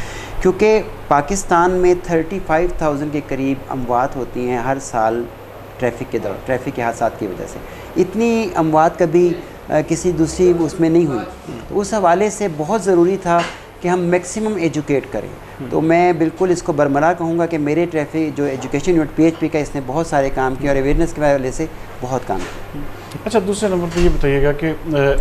क्योंकि पाकिस्तान में 35,000 के करीब अमवात होती हैं हर साल ट्रैफिक के हादसात की वजह से। इतनी अमवात कभी किसी दूसरी उसमें नहीं हुई। तो उस हवाले से बहुत ज़रूरी था कि हम मैक्सिमम एजुकेट करें। तो मैं बिल्कुल इसको बरमरा कहूँगा कि मेरे ट्रैफिक जो एजुकेशन यूनिट PHP का, इसने बहुत सारे काम किए और अवेयरनेस के वजह से बहुत काम किया। अच्छा, दूसरे नंबर पे ये बताइएगा कि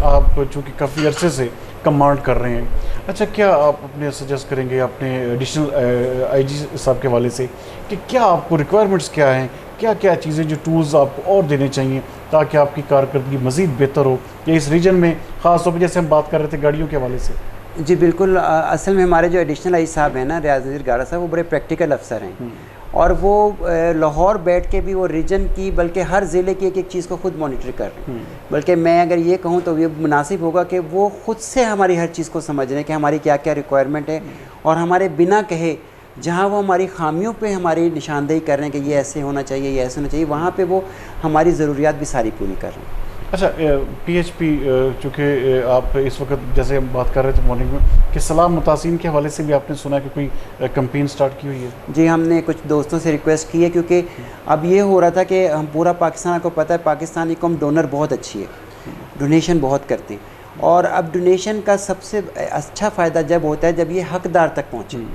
आप चूँकि काफ़ी अरसे से कमांड कर रहे हैं, अच्छा क्या आप अपने सजेस्ट करेंगे अपने एडिशनल IG साहब के हवाले से कि क्या आपको रिक्वायरमेंट्स क्या हैं, क्या क्या चीज़ें जो टूल्स आपको और देने चाहिए ताकि आपकी कारकर्दगी मज़ीद बेहतर हो, या इस रीजन में ख़ास तौर पर जैसे हम बात कर रहे थे गाड़ियों के हवाले से? जी बिल्कुल। असल में हमारे जो एडिशनल IG साहब हैं ना, रियाज नज़ीर गाड़ा साहब, वो बड़े प्रैक्टिकल अफसर हैं और वो लाहौर बैठ के भी वो रीजन की, बल्कि हर ज़िले की एक एक चीज़ को खुद मॉनिटर कर रहे हैं। बल्कि मैं अगर ये कहूँ तो ये मुनासिब होगा कि वो ख़ुद से हमारी हर चीज़ को समझ रहे हैं कि हमारी क्या क्या रिक्वायरमेंट है, और हमारे बिना कहे जहाँ वो हमारी खामियों पे हमारी निशानदेही कर रहे हैं कि ये ऐसे होना चाहिए, ये ऐसे होना चाहिए, वहाँ पे वो हमारी ज़रूरियात भी सारी पूरी कर रहे हैं। अच्छा, PHP चूँकि आप इस वक्त जैसे हम बात कर रहे थे मॉर्निंग में कि सलाम मुतासिन के हवाले से भी आपने सुना कि कोई कैंपेन स्टार्ट की हुई है? जी, हमने कुछ दोस्तों से रिक्वेस्ट की है, क्योंकि अब ये हो रहा था कि हम पूरा पाकिस्तान को पता है पाकिस्तानी कौम डोनर बहुत अच्छी है, डोनेशन बहुत करते हैं, और अब डोनेशन का सबसे अच्छा फ़ायदा जब होता है जब ये हकदार तक पहुँचे।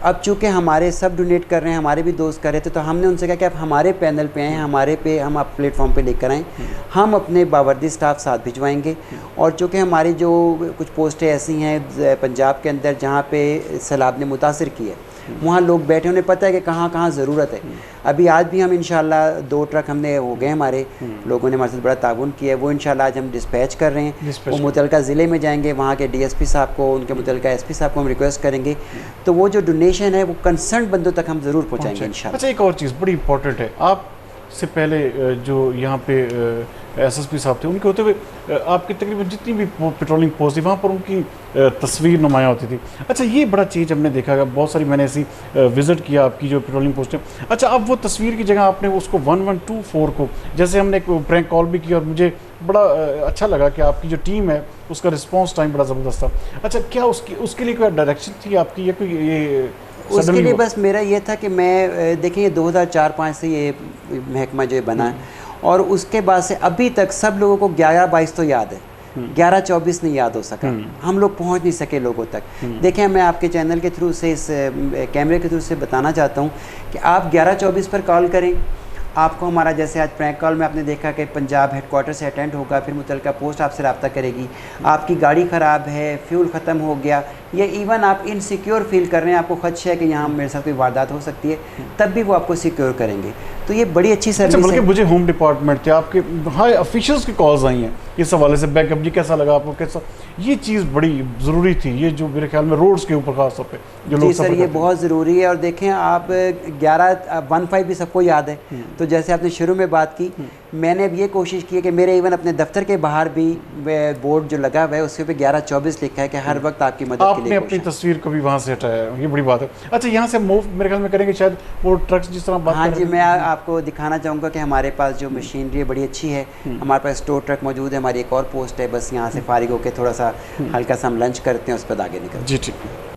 अब चूँकि हमारे सब डोनेट कर रहे हैं, हमारे भी दोस्त कर रहे थे, तो हमने उनसे कहा कि आप हमारे पैनल पे आएँ, हमारे पे हम आप प्लेटफॉर्म पे लेकर आएँ, हम अपने बावर्दी स्टाफ साथ भिजवाएंगे। और चूँकि हमारी जो कुछ पोस्टें ऐसी हैं पंजाब के अंदर जहाँ पे सैलाब ने मुतासिर की है, वहाँ लोग बैठे, उन्हें पता है कि कहाँ कहाँ ज़रूरत है। अभी आज भी हम इंशाल्लाह 2 ट्रक हमने हो गए, हमारे लोगों ने हमारे साथ बड़ा ताउन किया है, वो इंशाल्लाह आज हम डिस्पैच कर रहे हैं। वो मुतलका ज़िले में जाएंगे, वहाँ के DSP साहब को, उनके मुतलका SP साहब को हम रिक्वेस्ट करेंगे, तो वो जो डोनेशन है वो कंसर्न बंदों तक हम ज़रूर पहुँचाएंगे इंशाल्लाह। अच्छा, एक और चीज़ बड़ी इंपॉर्टेंट है, आप से पहले जो यहाँ पे SSP साहब थे, उनके होते हुए आपकी तकरीबन जितनी भी पेट्रोलिंग पोस्ट थी वहाँ पर उनकी तस्वीर नुमाया होती थी। अच्छा, ये बड़ा चीज़ हमने देखा है, बहुत सारी मैंने ऐसी विज़िट किया आपकी जो पेट्रोलिंग पोस्ट है। अच्छा, अब वो तस्वीर की जगह आपने उसको 1124 को, जैसे हमने एक प्रैंक कॉल भी किया और मुझे बड़ा अच्छा लगा कि आपकी जो टीम है उसका रिस्पॉन्स टाइम बड़ा ज़बरदस्त था। अच्छा, क्या उसके लिए कोई डायरेक्शन थी आपकी या कोई ये? उसके लिए बस मेरा ये था कि मैं देखिए 2004-05 से ये महकमा जो बना है, और उसके बाद से अभी तक सब लोगों को 11-22 तो याद है, 11-24 नहीं याद हो सका, हम लोग पहुंच नहीं सके लोगों तक। देखें, मैं आपके चैनल के थ्रू से, इस कैमरे के थ्रू से बताना चाहता हूं कि आप 11-24 पर कॉल करें, आपको हमारा जैसे आज प्रैंक कॉल में आपने देखा कि पंजाब हेडक्वार्टर से अटेंड होगा, फिर मुतलका पोस्ट आपसे रब्ता करेगी, आपकी गाड़ी ख़राब है, फ्यूल ख़त्म हो गया, या इवन आप इनसिक्योर फील कर रहे हैं, आपको खदशा है कि यहाँ मेरे साथ कोई वारदात हो सकती है, तब भी वो आपको सिक्योर करेंगे। तो ये बड़ी अच्छी सर्विस है। बल्कि मुझे होम डिपार्टमेंट थे आपके हाई ऑफिशियल्स की कॉल्स आई हैं इस हवाले से, बैकअप जी कैसा लगा आपको, कैसा, ये चीज़ बड़ी ज़रूरी थी, ये जो मेरे ख्याल में रोड्स के ऊपर खास तौर पे जो लोग। जी सर, ये बहुत ज़रूरी है। और देखें आप 11-15 भी सबको याद है, तो जैसे आपने शुरू में बात की, मैंने अब ये कोशिश की है कि मेरे इवन अपने दफ्तर के बाहर भी बोर्ड जो लगा हुआ है उसके ऊपर 11-24 लिखा है कि हर वक्त आपकी मदद के लिए। आपने अपनी तस्वीर को भी वहाँ से हटाया, ये बड़ी बात है। अच्छा, यहाँ से मूव मेरे ख्याल में करेंगे शायद वो ट्रक्स जिस तरह बात। हाँ जी, मैं आपको दिखाना चाहूँगा कि हमारे पास जो मशीनरी है बड़ी अच्छी है, हमारे पास स्टोर ट्रक मौजूद है, हमारी एक और पोस्ट है, बस यहाँ से फारिग होकर थोड़ा सा हल्का सा हम लंच करते हैं, उस पर आगे निकलते हैं। जी ठीक है।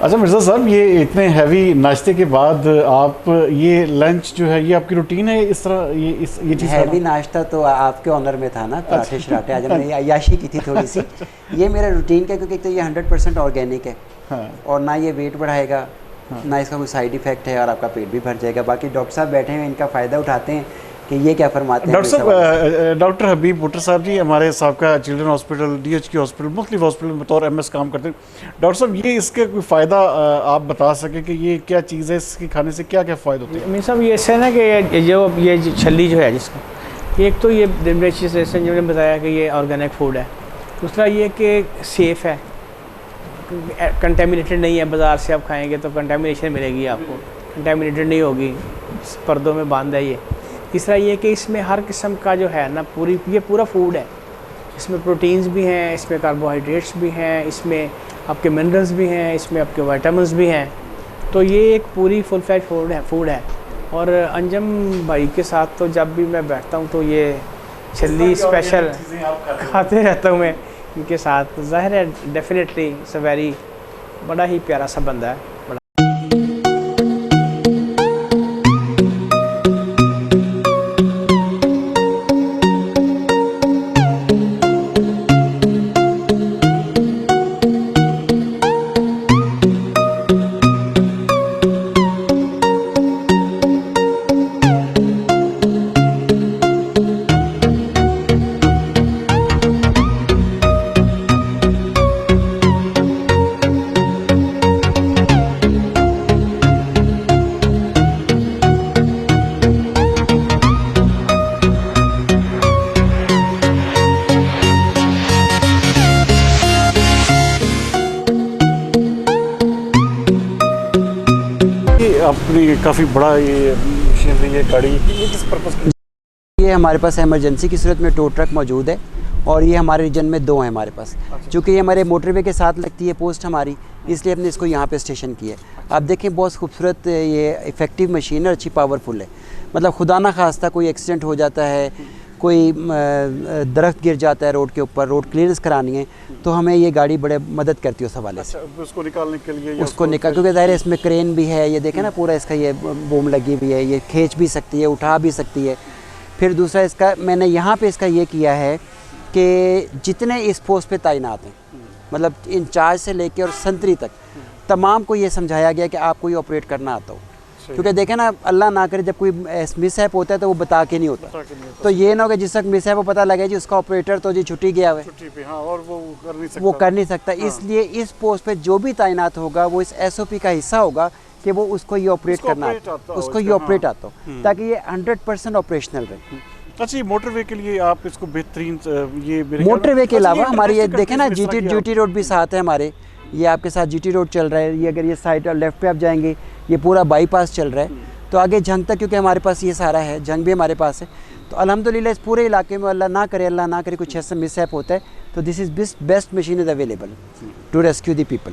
अच्छा मिर्ज़ा साहब, ये इतने हैवी नाश्ते के बाद आप ये लंच जो है, ये आपकी रूटीन है इस तरह, ये चीज़? हैवी नाश्ता तो आपके ऑनर में था ना, पराठे शराठे, आज हमने अय्याशी की थी थोड़ी सी। ये मेरा रूटीन का, क्योंकि तो ये 100% ऑर्गेनिक है, हाँ। और ना ये वेट बढ़ाएगा, ना इसका कोई साइड इफेक्ट है और आपका पेट भी भर जाएगा। बाकी डॉक्टर साहब बैठे हैं, इनका फ़ायदा उठाते हैं कि ये क्या फरमाते हैं। डॉक्टर हबीब भुट्टर साहब जी हमारे साबका चिल्ड्रन हॉस्पिटल, DHQ हॉस्पिटल, मुख्तलिफ हॉस्पिटल में बतौर MS काम करते हैं। डॉक्टर साहब ये इसके कोई फ़ायदा आप बता सकें कि ये क्या चीज़ है, इसके खाने से क्या क्या फ़ायदे होते हैं? मीन साहब ये ऐसा है ना कि ये छल्ली जो है जिसका, एक तो ये रजिस्ट्रेशन जो मैंने बताया कि ये ऑर्गेनिक फूड है। दूसरा ये कि सेफ़ है, कंटेमिनेटेड नहीं है। बाज़ार से आप खाएंगे तो कंटेमिनेशन मिलेगी आपको, कंटेमिनेटेड नहीं होगी, पर्दों में बंद है ये। तीसरा ये कि इसमें हर किस्म का जो है ना ये पूरा फूड है। इसमें प्रोटीन्स भी हैं, इसमें कार्बोहाइड्रेट्स भी हैं, इसमें आपके मिनरल्स भी हैं, इसमें आपके विटामिन्स भी हैं। तो ये एक पूरी फुल फ्लैज फूड है। और अंजम भाई के साथ तो जब भी मैं बैठता हूँ तो ये छल्ली स्पेशल खाते रहता हूँ मैं इनके साथ। ज़ाहिर है डेफिनेटली इट्स अ वेरी बड़ा ही प्यारा सा बंदा है। अपनी काफ़ी बड़ा ये मशीनरी है, गाड़ी, ये किस पर्पज़ की? ये हमारे पास इमरजेंसी की सूरत में टो ट्रक मौजूद है और ये हमारे रीजन में 2 हैं हमारे पास। चूँकि ये हमारे मोटरवे के साथ लगती है पोस्ट हमारी, इसलिए हमने इसको यहाँ पे स्टेशन किया है। आप देखें बहुत खूबसूरत ये इफ़ेक्टिव मशीन है, अच्छी पावरफुल है। मतलब खुदा ना खास्ता कोई एक्सीडेंट हो जाता है, कोई दरख्त गिर जाता है रोड के ऊपर, रोड क्लियरेंस करानी है, तो हमें ये गाड़ी बड़े मदद करती है उस हवाले से। उसको निकालने के लिए उसको निकाल, क्योंकि ज़ाहिर है इसमें क्रेन भी है, ये देखें ना पूरा इसका ये बूम लगी हुई है, ये खींच भी सकती है, उठा भी सकती है। फिर दूसरा इसका मैंने यहाँ पे इसका ये किया है कि जितने इस पोस्ट पे तैनात हैं, मतलब इंचार्ज से लेके और संतरी तक, तमाम को ये समझाया गया कि आपको ये ऑपरेट करना आता हो। क्योंकि देखें ना, अल्लाह ना करे जब कोई मिसहैप होता है तो वो बता के नहीं होता। तो ये ना हो कि जिस तक मिसहैप वो पता लगे जी उसका ऑपरेटर तो जी छुट्टी गया हुआ है, हाँ, और वो कर नहीं सकता। इसलिए इस पोस्ट पे जो भी तैनात होगा वो इस SOP का हिस्सा होगा कि वो उसको ये ऑपरेट करना आता हो, उसको ये ऑपरेट आता हो, ताकि ये 100% ऑपरेशनल रहे। अच्छा, ये मोटरवे के लिए आप इसको बेहतरीन ये मोटरवे के अलावा हमारी ये देखें ना GT रोड भी साथ है हमारे। ये आपके साथ GT रोड चल रहा है, ये अगर ये साइड और लेफ्ट पे आप जाएंगे ये पूरा बाईपास चल रहा है। तो आगे जंग तक, क्योंकि हमारे पास ये सारा है, जंग भी हमारे पास है। तो अल्हम्दुलिल्लाह इस पूरे इलाके में अल्लाह ना करे कुछ ऐसा मिसहैप होता है तो this is best machine is available to rescue the people.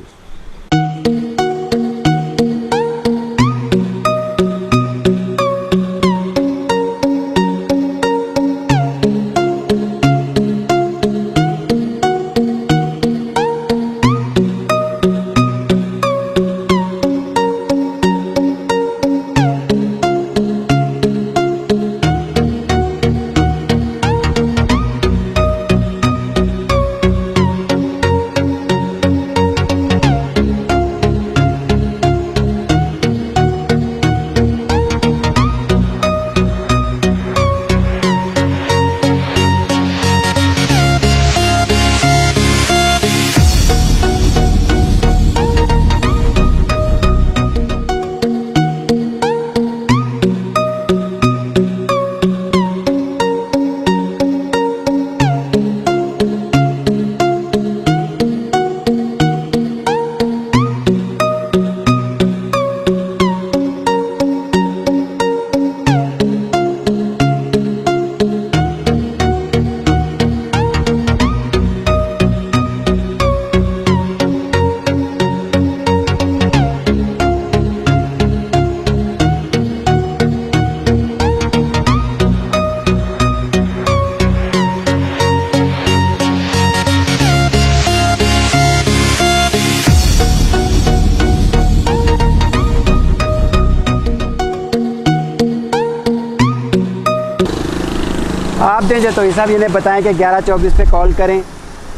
आप दें जतोई साहब, इन्हें बताएं कि 1124 पे कॉल करें,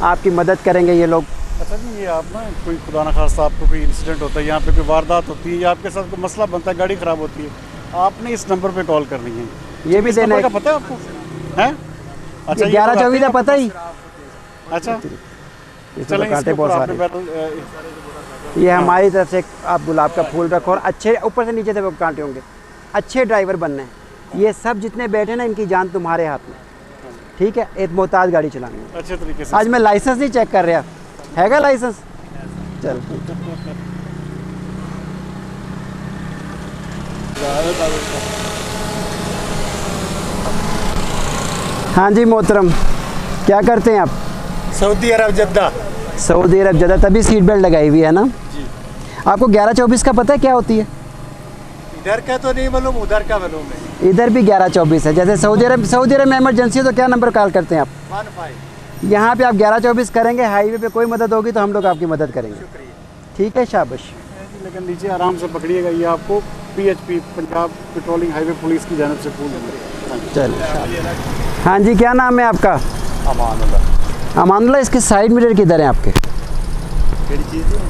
आपकी मदद करेंगे ये लोग। अच्छा नहीं ये आप ना कोई खुदा न खास्ता आपको कोई इंसिडेंट होता है, यहाँ पे कोई वारदात होती है या आपके साथ कोई मसला बनता है, गाड़ी ख़राब होती है, आपने इस नंबर पे कॉल करनी है। ये भी इस देना नंबर है। का पता है आपको? हैं? अच्छा, ये 11-24 का पता ही। अच्छा, इसमें चलें तो कांटे इसके बहुत ऊपर आपने सारे। ये हमारी तरफ से आप गुलाब का फूल रखो और अच्छे ऊपर से नीचे तक कांटे होंगे। अच्छे ड्राइवर बनने हैं। ये सब जितने बैठे ना इनकी जान तुम्हारे हाथ में, ठीक है। एक मोहताज गाड़ी चलानी है। अच्छे तरीके से। आज मैं लाइसेंस नहीं चेक कर रहा, हैगा लाइसेंस? चल हाँ जी मोहतरम, क्या करते हैं आप? सऊदी अरब जद्दा। सऊदी अरब जद्दा, तभी सीट बेल्ट लगाई हुई है ना जी। आपको 11-24 का पता है क्या होती है? इधर का तो नहीं मालूम, उधर का मालूम है। इधर भी 11-24 है। जैसे सऊदी अरब में इमरजेंसी है तो क्या नंबर कॉल करते हैं आप? 15। यहाँ पे आप 11-24 करेंगे, हाईवे पे कोई मदद होगी तो हम लोग आपकी मदद करेंगे। ठीक है, शाबाश। लेकिन नीचे आराम से पकड़िएगा, ये आपको PHP Punjab patrolling highway police की जानब से फूल मिलेगा। चलो हाँ जी, क्या नाम है आपका? अमानुल्लाह। अमानुल्लाह, इसके साइड मिरर किधर हैं आपके?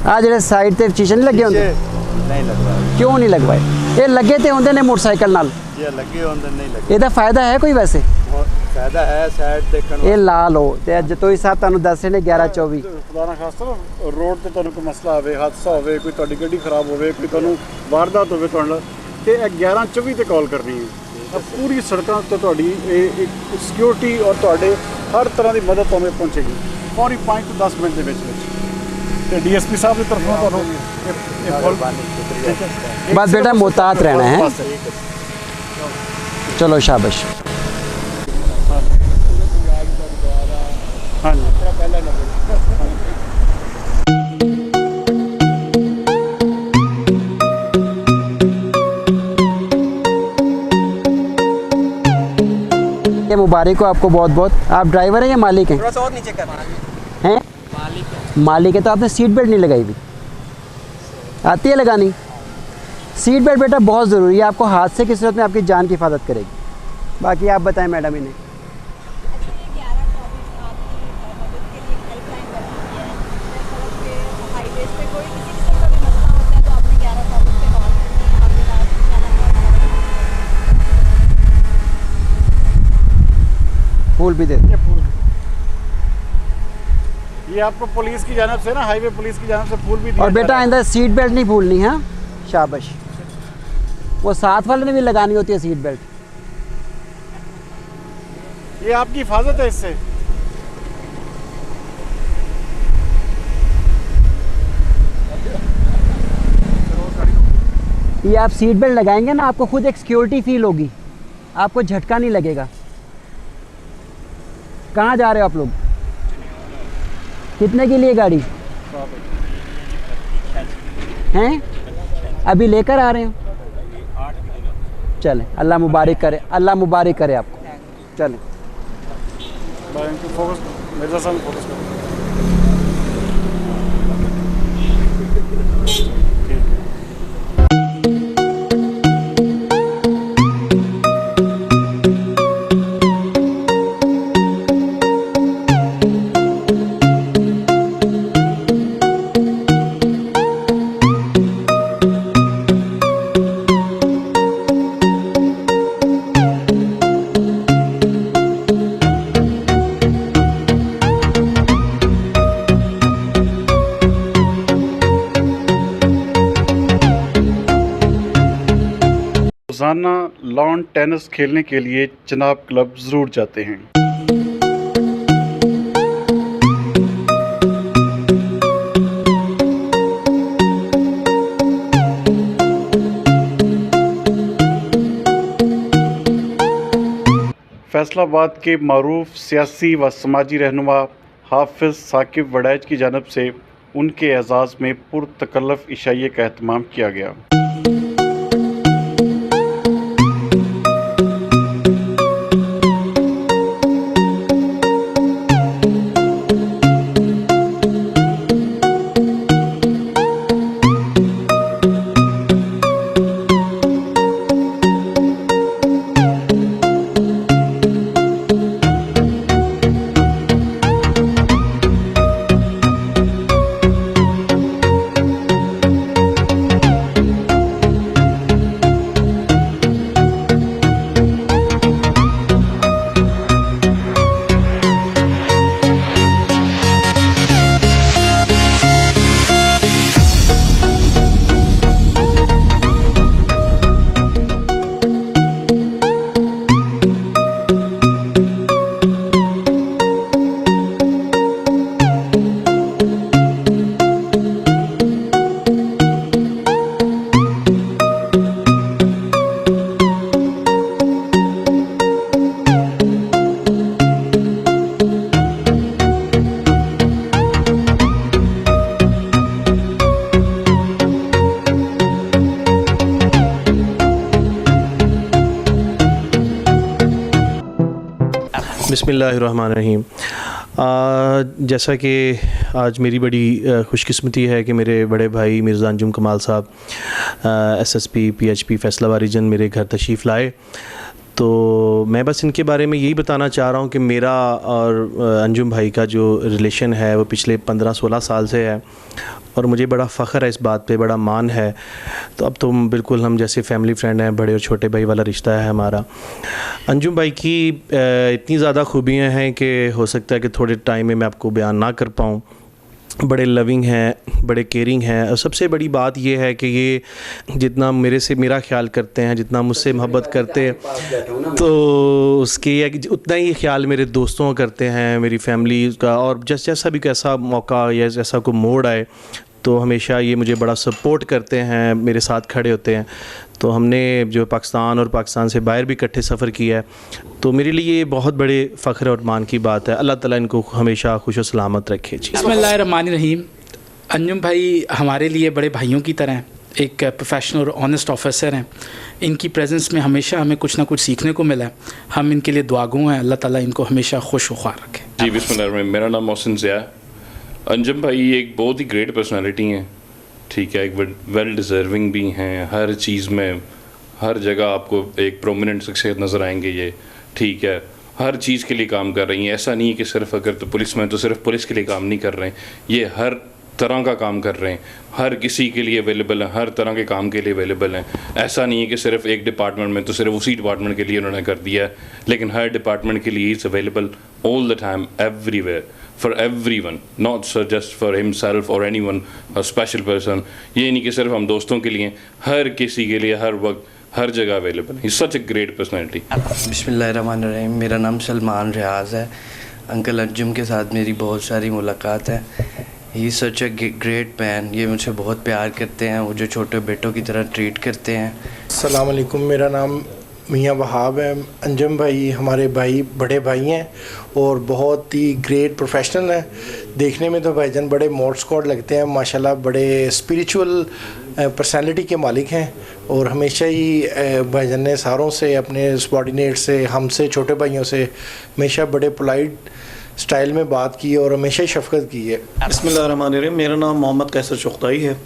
आज जेडे साइड ते शीशे नहीं लगे होंगे? नहीं लगवाए। क्यों नहीं लगवाए? ये लगे तो होंगे ने मोटरसाइकिल नाल, ये लगे होंगे नहीं लगे। ਇਹਦਾ फायदा है कोई वैसे? फायदा है साइड देखण। ਇਹ ਲਾ ਲਓ ਤੇ ਅੱਜ ਤੋਂ ਹੀ ਸਾਹਿਬ ਤੁਹਾਨੂੰ ਦੱਸ ਰਹੇ ਨੇ 11-24। खुदा ना खास्ता रोड ਤੇ ਤੁਹਾਨੂੰ ਕੋਈ ਮਸਲਾ ਹੋਵੇ, ਹਾਦਸਾ ਹੋਵੇ, ਕੋਈ ਤੁਹਾਡੀ ਗੱਡੀ ਖਰਾਬ ਹੋਵੇ, ਕੋਈ ਤੁਹਾਨੂੰ ਵਾਰਦਾਤ ਹੋਵੇ ਤੁਹਾਡੇ ਨਾਲ, ਤੇ ਇਹ 11-24 ਤੇ ਕਾਲ ਕਰਨੀ ਹੈ। ਪੂਰੀ ਸੜਕਾਂ ਤੇ ਤੁਹਾਡੀ ਇਹ ਇੱਕ ਸਿਕਿਉਰਿਟੀ ਔਰ ਤੁਹਾਡੇ ਹਰ ਤਰ੍ਹਾਂ ਦੀ ਮਦਦ ਤੁਹਾਨੂੰ ਪਹੁੰਚੇਗੀ ਫੌਰੀ 5 ਤੋਂ 10 ਮਿੰਟ ਦੇ ਵਿੱਚ ਵਿੱਚ। ਤੇ DSP ਸਾਹਿਬ ਦੀ ਤਰਫੋਂ ਤੁਹਾਨੂੰ ਇਹ ਫੁੱਲ बस बेटा मोहतात रहना है। चलो शाबाश। हाँ जी। ये मुबारक हो आपको बहुत बहुत। आप ड्राइवर हैं या मालिक हैं? थोड़ा सा और नीचे कर। हैं? मालिक है तो आपने सीट बेल्ट नहीं लगाई हुई। आती है लगानी? सीट बेल्ट बेटा बहुत ज़रूरी है, आपको हादसे की सूरत में आपकी जान की हिफाजत करेगी। बाकी आप बताएं मैडम इन्हें। फूल भी दे। ये आपको पुलिस की जानब से ना, हाईवे पुलिस की जानब से फूल भी दिया और जा बेटा रहा है। आइंदा सीट बेल्ट नहीं भूलनी है। शाबाश। वो साथ वाले ने भी लगानी होती है सीट बेल्ट। ये आपकी हिफाजत है इससे। ये आप सीट बेल्ट लगाएंगे ना, आपको खुद एक सिक्योरिटी फील होगी, आपको झटका नहीं लगेगा। कहाँ जा रहे हो आप लोग? कितने के लिए गाड़ी हैं? अभी लेकर आ रहे हो? चलें, अल्लाह मुबारक करे, अल्लाह मुबारक करे आपको। चलें। फोकस मेरे साथ फोकस करो। रोज़ाना लॉन टेनिस खेलने के लिए चिनाब क्लब ज़रूर जाते हैं। फैसलाबाद के मारूफ सियासी व समाजी रहनुमा हाफिज़ साकिब वड़ैच की जानब से उनके एजाज़ में पुरतकल्लफ़ इशाइये का एहतमाम किया गया। बिस्मिल्लाहिर्रहमानिर्रहीम। जैसा कि आज मेरी बड़ी खुशकिस्मती है कि मेरे बड़े भाई मिर्ज़ा अंजुम कमाल साहब SSP PHP फैसलाबाद रीजन मेरे घर तशरीफ़ लाए, तो मैं बस इनके बारे में यही बताना चाह रहा हूँ कि मेरा और अंजुम भाई का जो रिलेशन है वो पिछले 15-16 साल से है और मुझे बड़ा फ़ख्र है इस बात पे, बड़ा मान है। तो अब तो बिल्कुल हम जैसे फैमिली फ्रेंड हैं, बड़े और छोटे भाई वाला रिश्ता है हमारा। अंजुम भाई की इतनी ज़्यादा खूबियाँ हैं कि हो सकता है कि थोड़े टाइम में मैं आपको बयान ना कर पाऊँ। बड़े लविंग हैं, बड़े केयरिंग हैं और सबसे बड़ी बात ये है कि ये जितना मेरा ख्याल करते हैं, जितना मुझसे मोहब्बत करते हैं, तो उसके ये कि उतना ही ख्याल मेरे दोस्तों करते हैं, मेरी फैमिली का। और जैसा भी कैसा मौका या जैसा कोई मोड़ आए तो हमेशा ये मुझे बड़ा सपोर्ट करते हैं, मेरे साथ खड़े होते हैं। तो हमने जो पाकिस्तान और पाकिस्तान से बाहर भी इकट्ठे सफ़र किया है, तो मेरे लिए ये बहुत बड़े फ़ख्र और मान की बात है। अल्लाह ताला इनको हमेशा खुश और सलामत रखे। जी बिस्मिल्लाहिर्रहमानिर्रहीम। अंजुम भाई हमारे लिए बड़े भाइयों की तरह हैं, एक प्रोफेशनल और ऑनेस्ट ऑफिसर हैं। इनकी प्रेजेंस में हमेशा हमें कुछ ना कुछ सीखने को मिला है। हम इनके लिए दुआगो हैं, अल्लाह ताला इनको हमेशा खुश व ख्वार रखे। जी बिस्मिल्लाह, मेरा नाम मोहसिन ज़िया है। अंजुम भाई एक बहुत ही ग्रेट पर्सनालिटी हैं, ठीक है, एक वेल डिज़र्विंग भी हैं। हर चीज़ में, हर जगह आपको एक प्रोमिनेंट शख्सियत नज़र आएंगे ये, ठीक है। हर चीज़ के लिए काम कर रही हैं। ऐसा नहीं है कि सिर्फ अगर तो पुलिस में तो सिर्फ पुलिस के लिए काम नहीं कर रहे हैं, ये हर तरह का काम कर रहे हैं, हर किसी के लिए अवेलेबल हैं, हर तरह के काम के लिए अवेलेबल हैं। ऐसा नहीं है कि सिर्फ एक डिपार्टमेंट में तो सिर्फ उसी डिपार्टमेंट के लिए उन्होंने कर दिया है, लेकिन हर डिपार्टमेंट के लिए is available all the time, everywhere, for everyone, not just for himself or anyone, a special person। ये नहीं कि सिर्फ हम दोस्तों के लिए, हर किसी के लिए, हर वक्त, हर जगह available. He such a great personality. बिस्मिल्लाहिर्रहमानिर्रहीम। मेरा नाम सलमान रियाज़ है। अंकल अंजुम के साथ मेरी बहुत सारी मुलाकात है। ही सच ए ग्रेट मैन। ये मुझे बहुत प्यार करते हैं, मुझे छोटे बेटों की तरह ट्रीट करते हैं। अस्सलाम वालेकुम, मेरा नाम मियाँ वहाब है। अंजुम भाई हमारे भाई, बड़े भाई हैं और बहुत ही ग्रेट प्रोफेशनल हैं। देखने में तो भाईजान बड़े मोड स्क्वाड लगते हैं, माशाल्लाह बड़े स्पिरिचुअल पर्सनालिटी के मालिक हैं। और हमेशा ही भाईजान ने सारों से, अपने सबॉर्डिनेट से, हमसे, छोटे भाइयों से हमेशा बड़े पोलाइट स्टाइल में बात की और हमेशा ही शफकत की है। बिस्मिल्लाहिर्रहमानिर्रहीम। मेरा नाम मोहम्मद कैसर चुगताई है।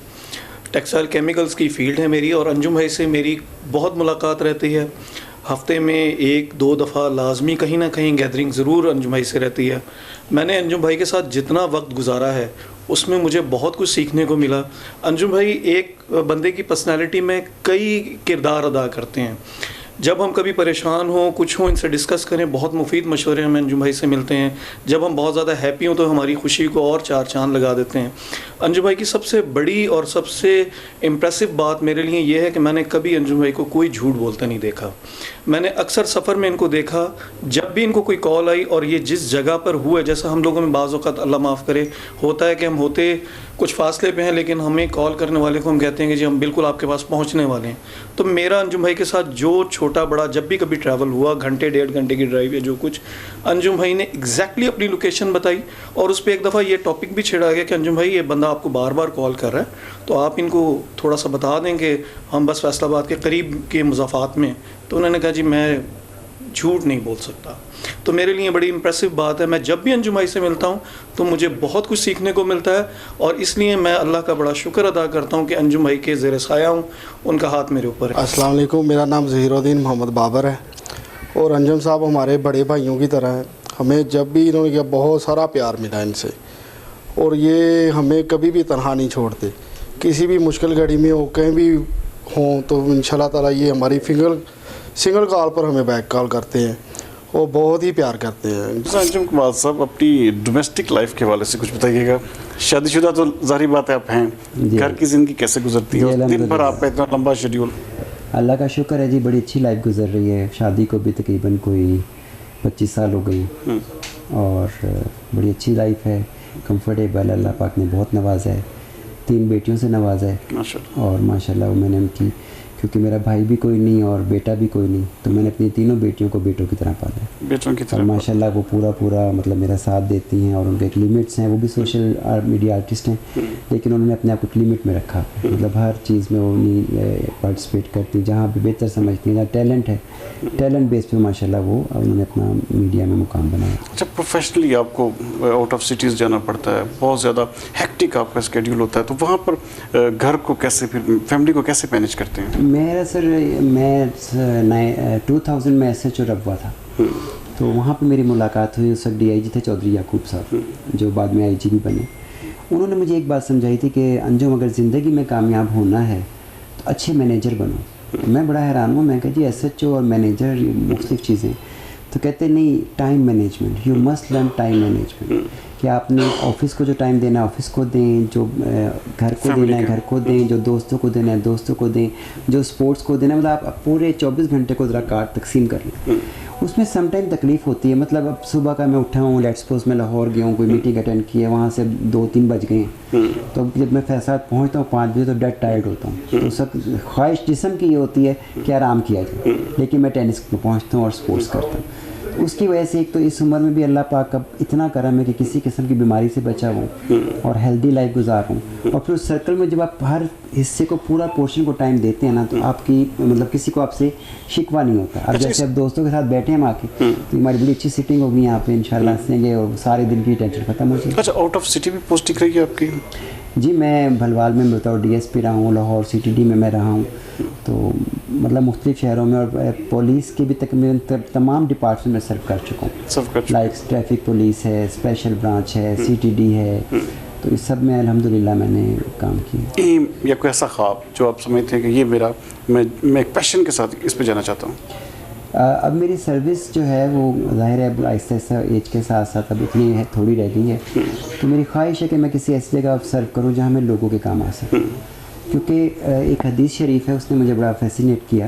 टेक्सटाइल केमिकल्स की फ़ील्ड है मेरी और अंजुम भाई से मेरी बहुत मुलाकात रहती है। हफ्ते में 1-2 दफ़ा लाजमी कहीं ना कहीं गैदरिंग ज़रूर अंजुम भाई से रहती है। मैंने अंजुम भाई के साथ जितना वक्त गुजारा है उसमें मुझे बहुत कुछ सीखने को मिला। अंजुम भाई एक बंदे की पर्सनालिटी में कई किरदार अदा करते हैं। जब हम कभी परेशान हों, कुछ हों, इनसे डिस्कस करें, बहुत मुफीद मशवरे हमें अंजुम भाई से मिलते हैं। जब हम बहुत ज़्यादा हैप्पी हों तो हमारी खुशी को और 4 चांद लगा देते हैं। अंजुम भाई की सबसे बड़ी और सबसे इम्प्रेसिव बात मेरे लिए ये है कि मैंने कभी अंजुम भाई को कोई झूठ बोलते नहीं देखा। मैंने अक्सर सफ़र में इनको देखा, जब भी इनको कोई कॉल आई और ये जिस जगह पर हुए, जैसा हम लोगों में बाज़ औक़ात अल्लाह माफ़ करे होता है कि हम होते कुछ फासले पे हैं लेकिन हमें कॉल करने वाले को हम कहते हैं कि जी हम बिल्कुल आपके पास पहुंचने वाले हैं। तो मेरा अंजुम भाई के साथ जो छोटा बड़ा जब भी कभी ट्रैवल हुआ, घंटे 1.5 घंटे की ड्राइव या जो कुछ, अंजुम भाई ने एग्जैक्टली अपनी लोकेशन बताई और उस पर एक दफ़ा ये टॉपिक भी छेड़ा गया कि अंजुम भाई ये बंदा आपको बार बार कॉल कर रहा है, तो आप इनको थोड़ा सा बता देंगे, हम बस फैसलाबाद के करीब के मुज़ाफ़ात में। तो उन्होंने कहा जी मैं झूठ नहीं बोल सकता। तो मेरे लिए बड़ी इम्प्रेसिव बात है। मैं जब भी अंजुम भाई से मिलता हूँ तो मुझे बहुत कुछ सीखने को मिलता है और इसलिए मैं अल्लाह का बड़ा शुक्र अदा करता हूँ कि अंजुम भाई के ज़ेर साया हूँ, उनका हाथ मेरे ऊपर है। अस्सलाम वालेकुम, मेरा नाम ज़हीरुद्दीन मोहम्मद बाबर है और अंजुम साहब हमारे बड़े भाइयों की तरह हैं। हमें जब भी इन्होंने किया बहुत सारा प्यार मिला इनसे और ये हमें कभी भी तनहा नहीं छोड़ते। किसी भी मुश्किल घड़ी में हो, कहीं भी हों, तो इंशाल्लाह ताला ये हमारी सिंगल कॉल पर हमें बैक कॉल करते हैं और बहुत ही प्यार करते हैं। अंजुम कमाल साहब, अपनी डोमेस्टिक लाइफ के हवाले से कुछ बताइएगा। शादीशुदा तो जाहिर बात है आप हैं, घर की ज़िंदगी कैसे गुजरती है? दिन भर आपका इतना लंबा शेड्यूल। अल्लाह का शुक्र है जी, बड़ी अच्छी लाइफ गुजर रही है। शादी को भी तकरीबन कोई 25 साल हो गई और बड़ी अच्छी लाइफ है, कंफर्टेबल। अल्लाह पाक ने बहुत नवाजा है, 3 बेटियों से नवाजा है और माशाल्लाह मैंने उनकी क्योंकि मेरा भाई भी कोई नहीं और बेटा भी कोई नहीं, तो मैंने अपनी तीनों बेटियों को बेटों की तरह पाला है। बेटों की और तरह माशाल्लाह वो पूरा मतलब मेरा साथ देती हैं, और उनके एक लिमिट्स हैं। वो भी सोशल मीडिया आर्टिस्ट हैं, लेकिन उन्होंने अपने आप को एक लिमिट में रखा। मतलब हर चीज़ में वो नहीं पार्टिसिपेट करती, जहाँ भी बेहतर समझती हैं, जहाँ टैलेंट है, टैलेंट बेस पे माशाल्लाह वो उन्होंने अपना मीडिया में मुकाम बनाया। अच्छा, प्रोफेशनली आपको आउट ऑफ सिटीज़ जाना पड़ता है, बहुत ज़्यादा हेक्टिक आपका स्केड्यूल होता है, तो वहाँ पर घर को कैसे, फिर फैमिली को कैसे मैनेज करते हैं? मेरा सर, मैं 2000 में SHO रबवा था, तो वहाँ पे मेरी मुलाकात हुई। उस वक्त DIG थे चौधरी याकूब साहब, जो बाद में IG भी बने। उन्होंने मुझे एक बात समझाई थी कि अंजुम, अगर ज़िंदगी में कामयाब होना है तो अच्छे मैनेजर बनो। मैं बड़ा हैरान हूँ, मैं कहा जी SHO और मैनेजर मुख्तलिफ चीज़ें। तो कहते नहीं, time management, you must learn time management, कि आपने ऑफिस को जो टाइम देना है ऑफिस को दें, जो घर को देना है घर को दें, जो दोस्तों को देना है दोस्तों को दें, जो स्पोर्ट्स को देना है, मतलब आप पूरे 24 घंटे को ज़रा काट तकसीम कर लें। उसमें समटाइम तकलीफ़ होती है। मतलब अब सुबह का मैं उठा हूँ, लेट्स सपोज मैं लाहौर गया हूँ, कोई मीटिंग अटेंड की है, वहाँ से 2-3 बज गए हैं, तो जब मैं फैसलाबाद पहुँचता हूँ 5 बजे, तो डेड टायर्ड होता हूँ। तो सब ख्वाहिश जिस्म की ये होती है कि आराम किया जाए, लेकिन मैं टेनिस में पहुँचता हूँ और स्पोर्ट्स करता हूँ। उसकी वजह से एक तो इस उम्र में भी अल्लाह पाक का इतना करम है कि किसी किस्म की बीमारी से बचा हूँ और हेल्दी लाइफ गुजार हूँ। और फिर उस सर्कल में जब आप हर हिस्से को, पूरा पोर्शन को टाइम देते हैं ना, तो आपकी मतलब किसी को आपसे शिकवा नहीं होता। अब जैसे अब दोस्तों के साथ बैठे हम आके, तो हमारी बड़ी अच्छी सिटिंग होगी यहाँ पे, इंशाल्लाह हंसेंगे और सारे दिन की टेंशन खत्म हो जाएगी। अच्छा, आउट ऑफ सिटी भी पोस्टिंग रही है आपकी? जी, मैं भलवाल में बतौर DSP रहा हूँ, लाहौर CTD में मैं रहा हूँ, तो मतलब मुख्तलिफ शहरों में, और पुलिस के भी तकरीबन तमाम डिपार्टमेंट में सर्व कर चुका हूँ। लाइक ट्रैफिक पुलिस है, स्पेशल ब्रांच है, CTD है, तो इस सब में अल्हम्दुलिल्लाह मैंने काम किया। एम या कोई ऐसा ख्वाब जो आप समझते हैं कि ये मेरा, मैं एक पैशन के साथ इस पे जाना चाहता हूँ? अब मेरी सर्विस जो है वो ज़ाहिर है आहिस्ता आहिस्ता एज के साथ साथ अब इतनी है, थोड़ी रह गई है, तो मेरी ख्वाहिश है कि मैं किसी ऐसी जगह सर्व करूँ जहाँ मैं लोगों के काम आ सकूँ। क्योंकि एक हदीस शरीफ है, उसने मुझे बड़ा फैसिनेट किया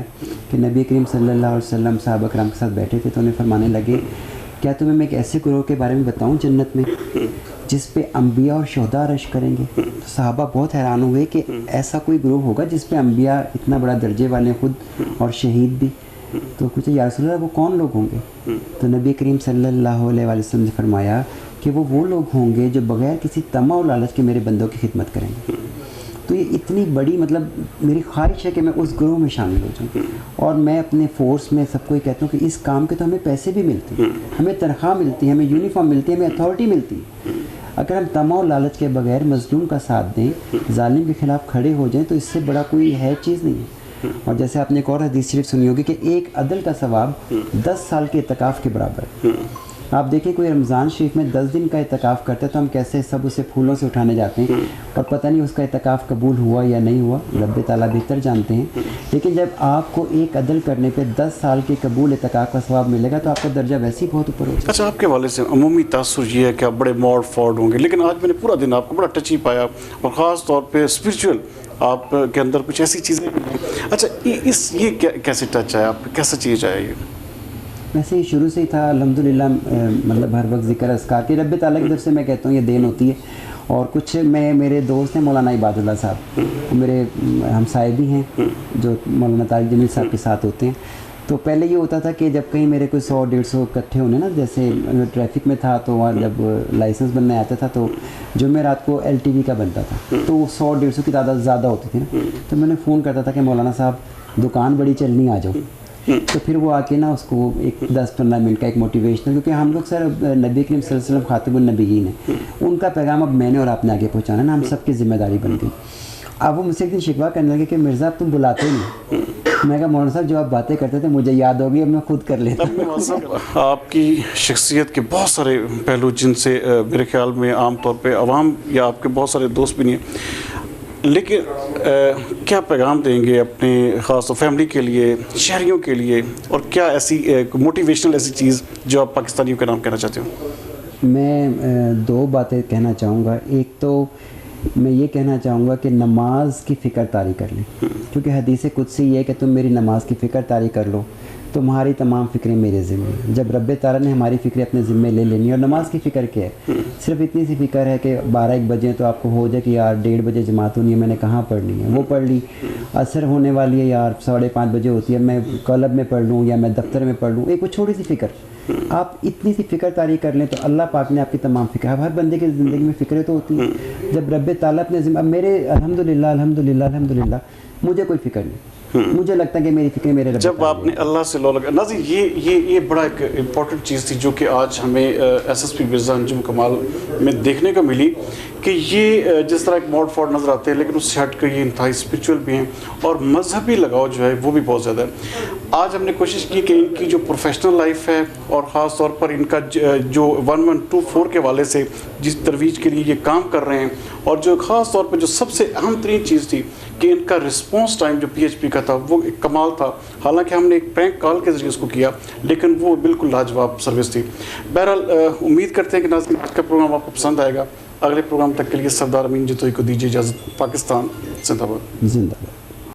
कि नबी करीम सल्लल्लाहु अलैहि वसल्लम साहबा करम के साथ बैठे थे, तो उन्हें फरमाने लगे, क्या तुम्हें मैं एक ऐसे ग्रोह के बारे में बताऊँ जन्नत में जिस पे अंबिया और शोहदा रश करेंगे? तो सहाबा बहुत हैरान हुए कि ऐसा कोई ग्रोह होगा जिस पे अंबिया इतना बड़ा दर्जे वाले खुद और शहीद भी। तो पूछा, या रसूल अल्लाह, वो कौन लोग होंगे? तो नबी करीम सल्लल्लाहु अलैहि वसल्लम ने फरमाया कि वो लोग होंगे जो बग़ैर किसी तमा और लालच के मेरे बंदों की खिदमत करेंगे। तो ये इतनी बड़ी, मतलब मेरी ख्वाहिश है कि मैं उस ग्रोह में शामिल हो जाऊँ। और मैं अपने फोर्स में सबको ये कहता हूँ कि इस काम के तो हमें पैसे भी मिलते हैं, हमें तनख्वाह मिलती है, हमें यूनिफॉर्म मिलती है, हमें अथॉरिटी मिलती है। अगर हम तमा और लालच के बगैर मजलूम का साथ दें, जालिम के ख़िलाफ़ खड़े हो जाएं, तो इससे बड़ा कोई है चीज़ नहीं है। और जैसे आपने एक और हदीस शरीफ सुनी होगी कि एक अदल का सवाब 10 साल के इत्तिकाफ़ के बराबर है। आप देखिए, कोई रमज़ान शरीफ में 10 दिन का इत्तिकाफ़ करते हैं, तो हम कैसे सब उसे फूलों से उठाने जाते हैं, और पता नहीं उसका इत्तिकाफ़ कबूल हुआ या नहीं हुआ, रब ताला बेहतर जानते हैं। लेकिन जब आपको एक अदल करने पे 10 साल के कबूल इत्तिकाफ़ का सवाब मिलेगा, तो आपका दर्जा वैसे ही बहुत ऊपर हो जाएगा। अच्छा, आपके वाले से अमूमी तासुर ये है कि आप बड़े मॉड फॉर्ड होंगे, लेकिन आज मैंने पूरा दिन आपको बड़ा टची पाया, और ख़ास तौर पे स्पिरिचुअल आप के अंदर कुछ ऐसी चीज़ें। अच्छा, ये कैसे टच है, आप कैसा चीज़ है ये? वैसे ही शुरू से ही था अल्हम्दुलिल्लाह, मतलब हर वक्त ज़िक्र अस्कार की रब ताला की तरफ से मैं कहता हूँ ये देन होती है। और कुछ मेरे दोस्त हैं मौलाना इबादुल्लाह साहब, मेरे हमसाए भी हैं जो मौलाना तारिक जमील साहब के साथ होते हैं। तो पहले ये होता था कि जब कहीं मेरे कोई 100-150 इकट्ठे होने ना, जैसे ट्रैफिक में था तो वहाँ जब लाइसेंस बनने आता था, तो जुमेरात को LTV का बनता था, तो 100-150 की तादाद ज़्यादा होती थी ना, तो मैंने फ़ोन करता था कि मौलाना साहब दुकान बड़ी चलनी, आ जाओ। तो फिर वो आके ना उसको एक 10-15 मिनट का एक मोटिवेशनल, क्योंकि हम लोग सर नबी करीम सल्लल्लाहु अलैहि वसल्लम खातिमुन नबीयीन है, उनका पैगाम अब मैंने और आपने आगे पहुँचाना ना, हम सबकी जिम्मेदारी बन गई। अब वो मुझसे एक दिन शिकवा करने लगे कि मिर्ज़ा अब तुम बुलाते नहीं। मैं कहा मौलाना साहब जो आप बातें करते थे मुझे याद होगी, अब मैं खुद कर लेता हूँ। आपकी शख्सियत के बहुत सारे पहलू जिनसे मेरे ख्याल में आम तौर पे अवाम या आपके बहुत सारे दोस्त भी नहीं हैं, लेकिन क्या पैगाम देंगे अपने ख़ास तौर फैमिली के लिए, शहरियों के लिए, और क्या ऐसी मोटिवेशनल ऐसी चीज़ जो आप पाकिस्तानियों के नाम कहना चाहते हो? मैं 2 बातें कहना चाहूँगा। एक तो मैं ये कहना चाहूँगा कि नमाज की फ़िक्र तारी कर लें, क्योंकि हदीस कुदसी ये है कि तुम मेरी नमाज की फ़िक्र तारी कर लो, तुम्हारी तमाम फ़िक्रें मेरे ज़िम्मे। जब रब्बे ताला ने हमारी फ़िक्रें अपने ज़िम्मे ले लेनी, और नमाज की फ़िक्र क्या है, सिर्फ इतनी सी फ़िक्र है कि 12-1 बजे तो आपको हो जाए कि यार 1:30 बजे जमात होनी है, मैंने कहाँ पढ़नी है, वो पढ़ ली। असर होने वाली है यार 5:30 बजे होती है, मैं क्लब में पढ़ लूँ या मैं दफ्तर में पढ़ लूँ, एक वो छोटी सी फ़िक्र। आप इतनी सी फ़िक्र तारी कर लें तो अल्लाह पाक ने आपकी तमाम फ़िक्र, हर बंदे की ज़िंदगी में फ़िक्रें तो होती हैं। जब रब्बे ताला अपने ज़िम्मे, अब मेरे अल्हम्दुलिल्लाह मुझे कोई फ़िक्र नहीं, मुझे लगता है कि मेरी फ़िक्र मेरे जब आपने अल्लाह से लौ लगा। नाज़रीन, ये बड़ा एक इम्पॉर्टेंट चीज़ थी जो कि आज हमें एसएसपी मिर्ज़ा अंजुम कमाल में देखने को मिली कि ये जिस तरह एक मॉड फॉड नज़र आते हैं, लेकिन उससे हट कर ये इंतहाई स्पिरिचुअल भी हैं और मजहबी लगाव जो है वो भी बहुत ज़्यादा है। आज हमने कोशिश की कि इनकी जो प्रोफेशनल लाइफ है और ख़ास तौर पर इनका जो 1124 के वाले से जिस तरवीज के लिए ये काम कर रहे हैं, और जो ख़ास तौर पर जो सबसे अहम तरीन चीज़ थी कि इनका रिस्पॉन्स टाइम जो PHP का था वो एक कमाल था। हालांकि हमने एक प्रैंक कॉल के ज़रिए उसको किया, लेकिन वो बिल्कुल लाजवाब सर्विस थी। बहरहाल उम्मीद करते हैं कि नाज़रीन आज का प्रोग्राम आपको पसंद आएगा। अगले प्रोग्राम तक के लिए सरदार अमीन जतोई को दीजिए इजाज़त। पाकिस्तान जिंदाबाद।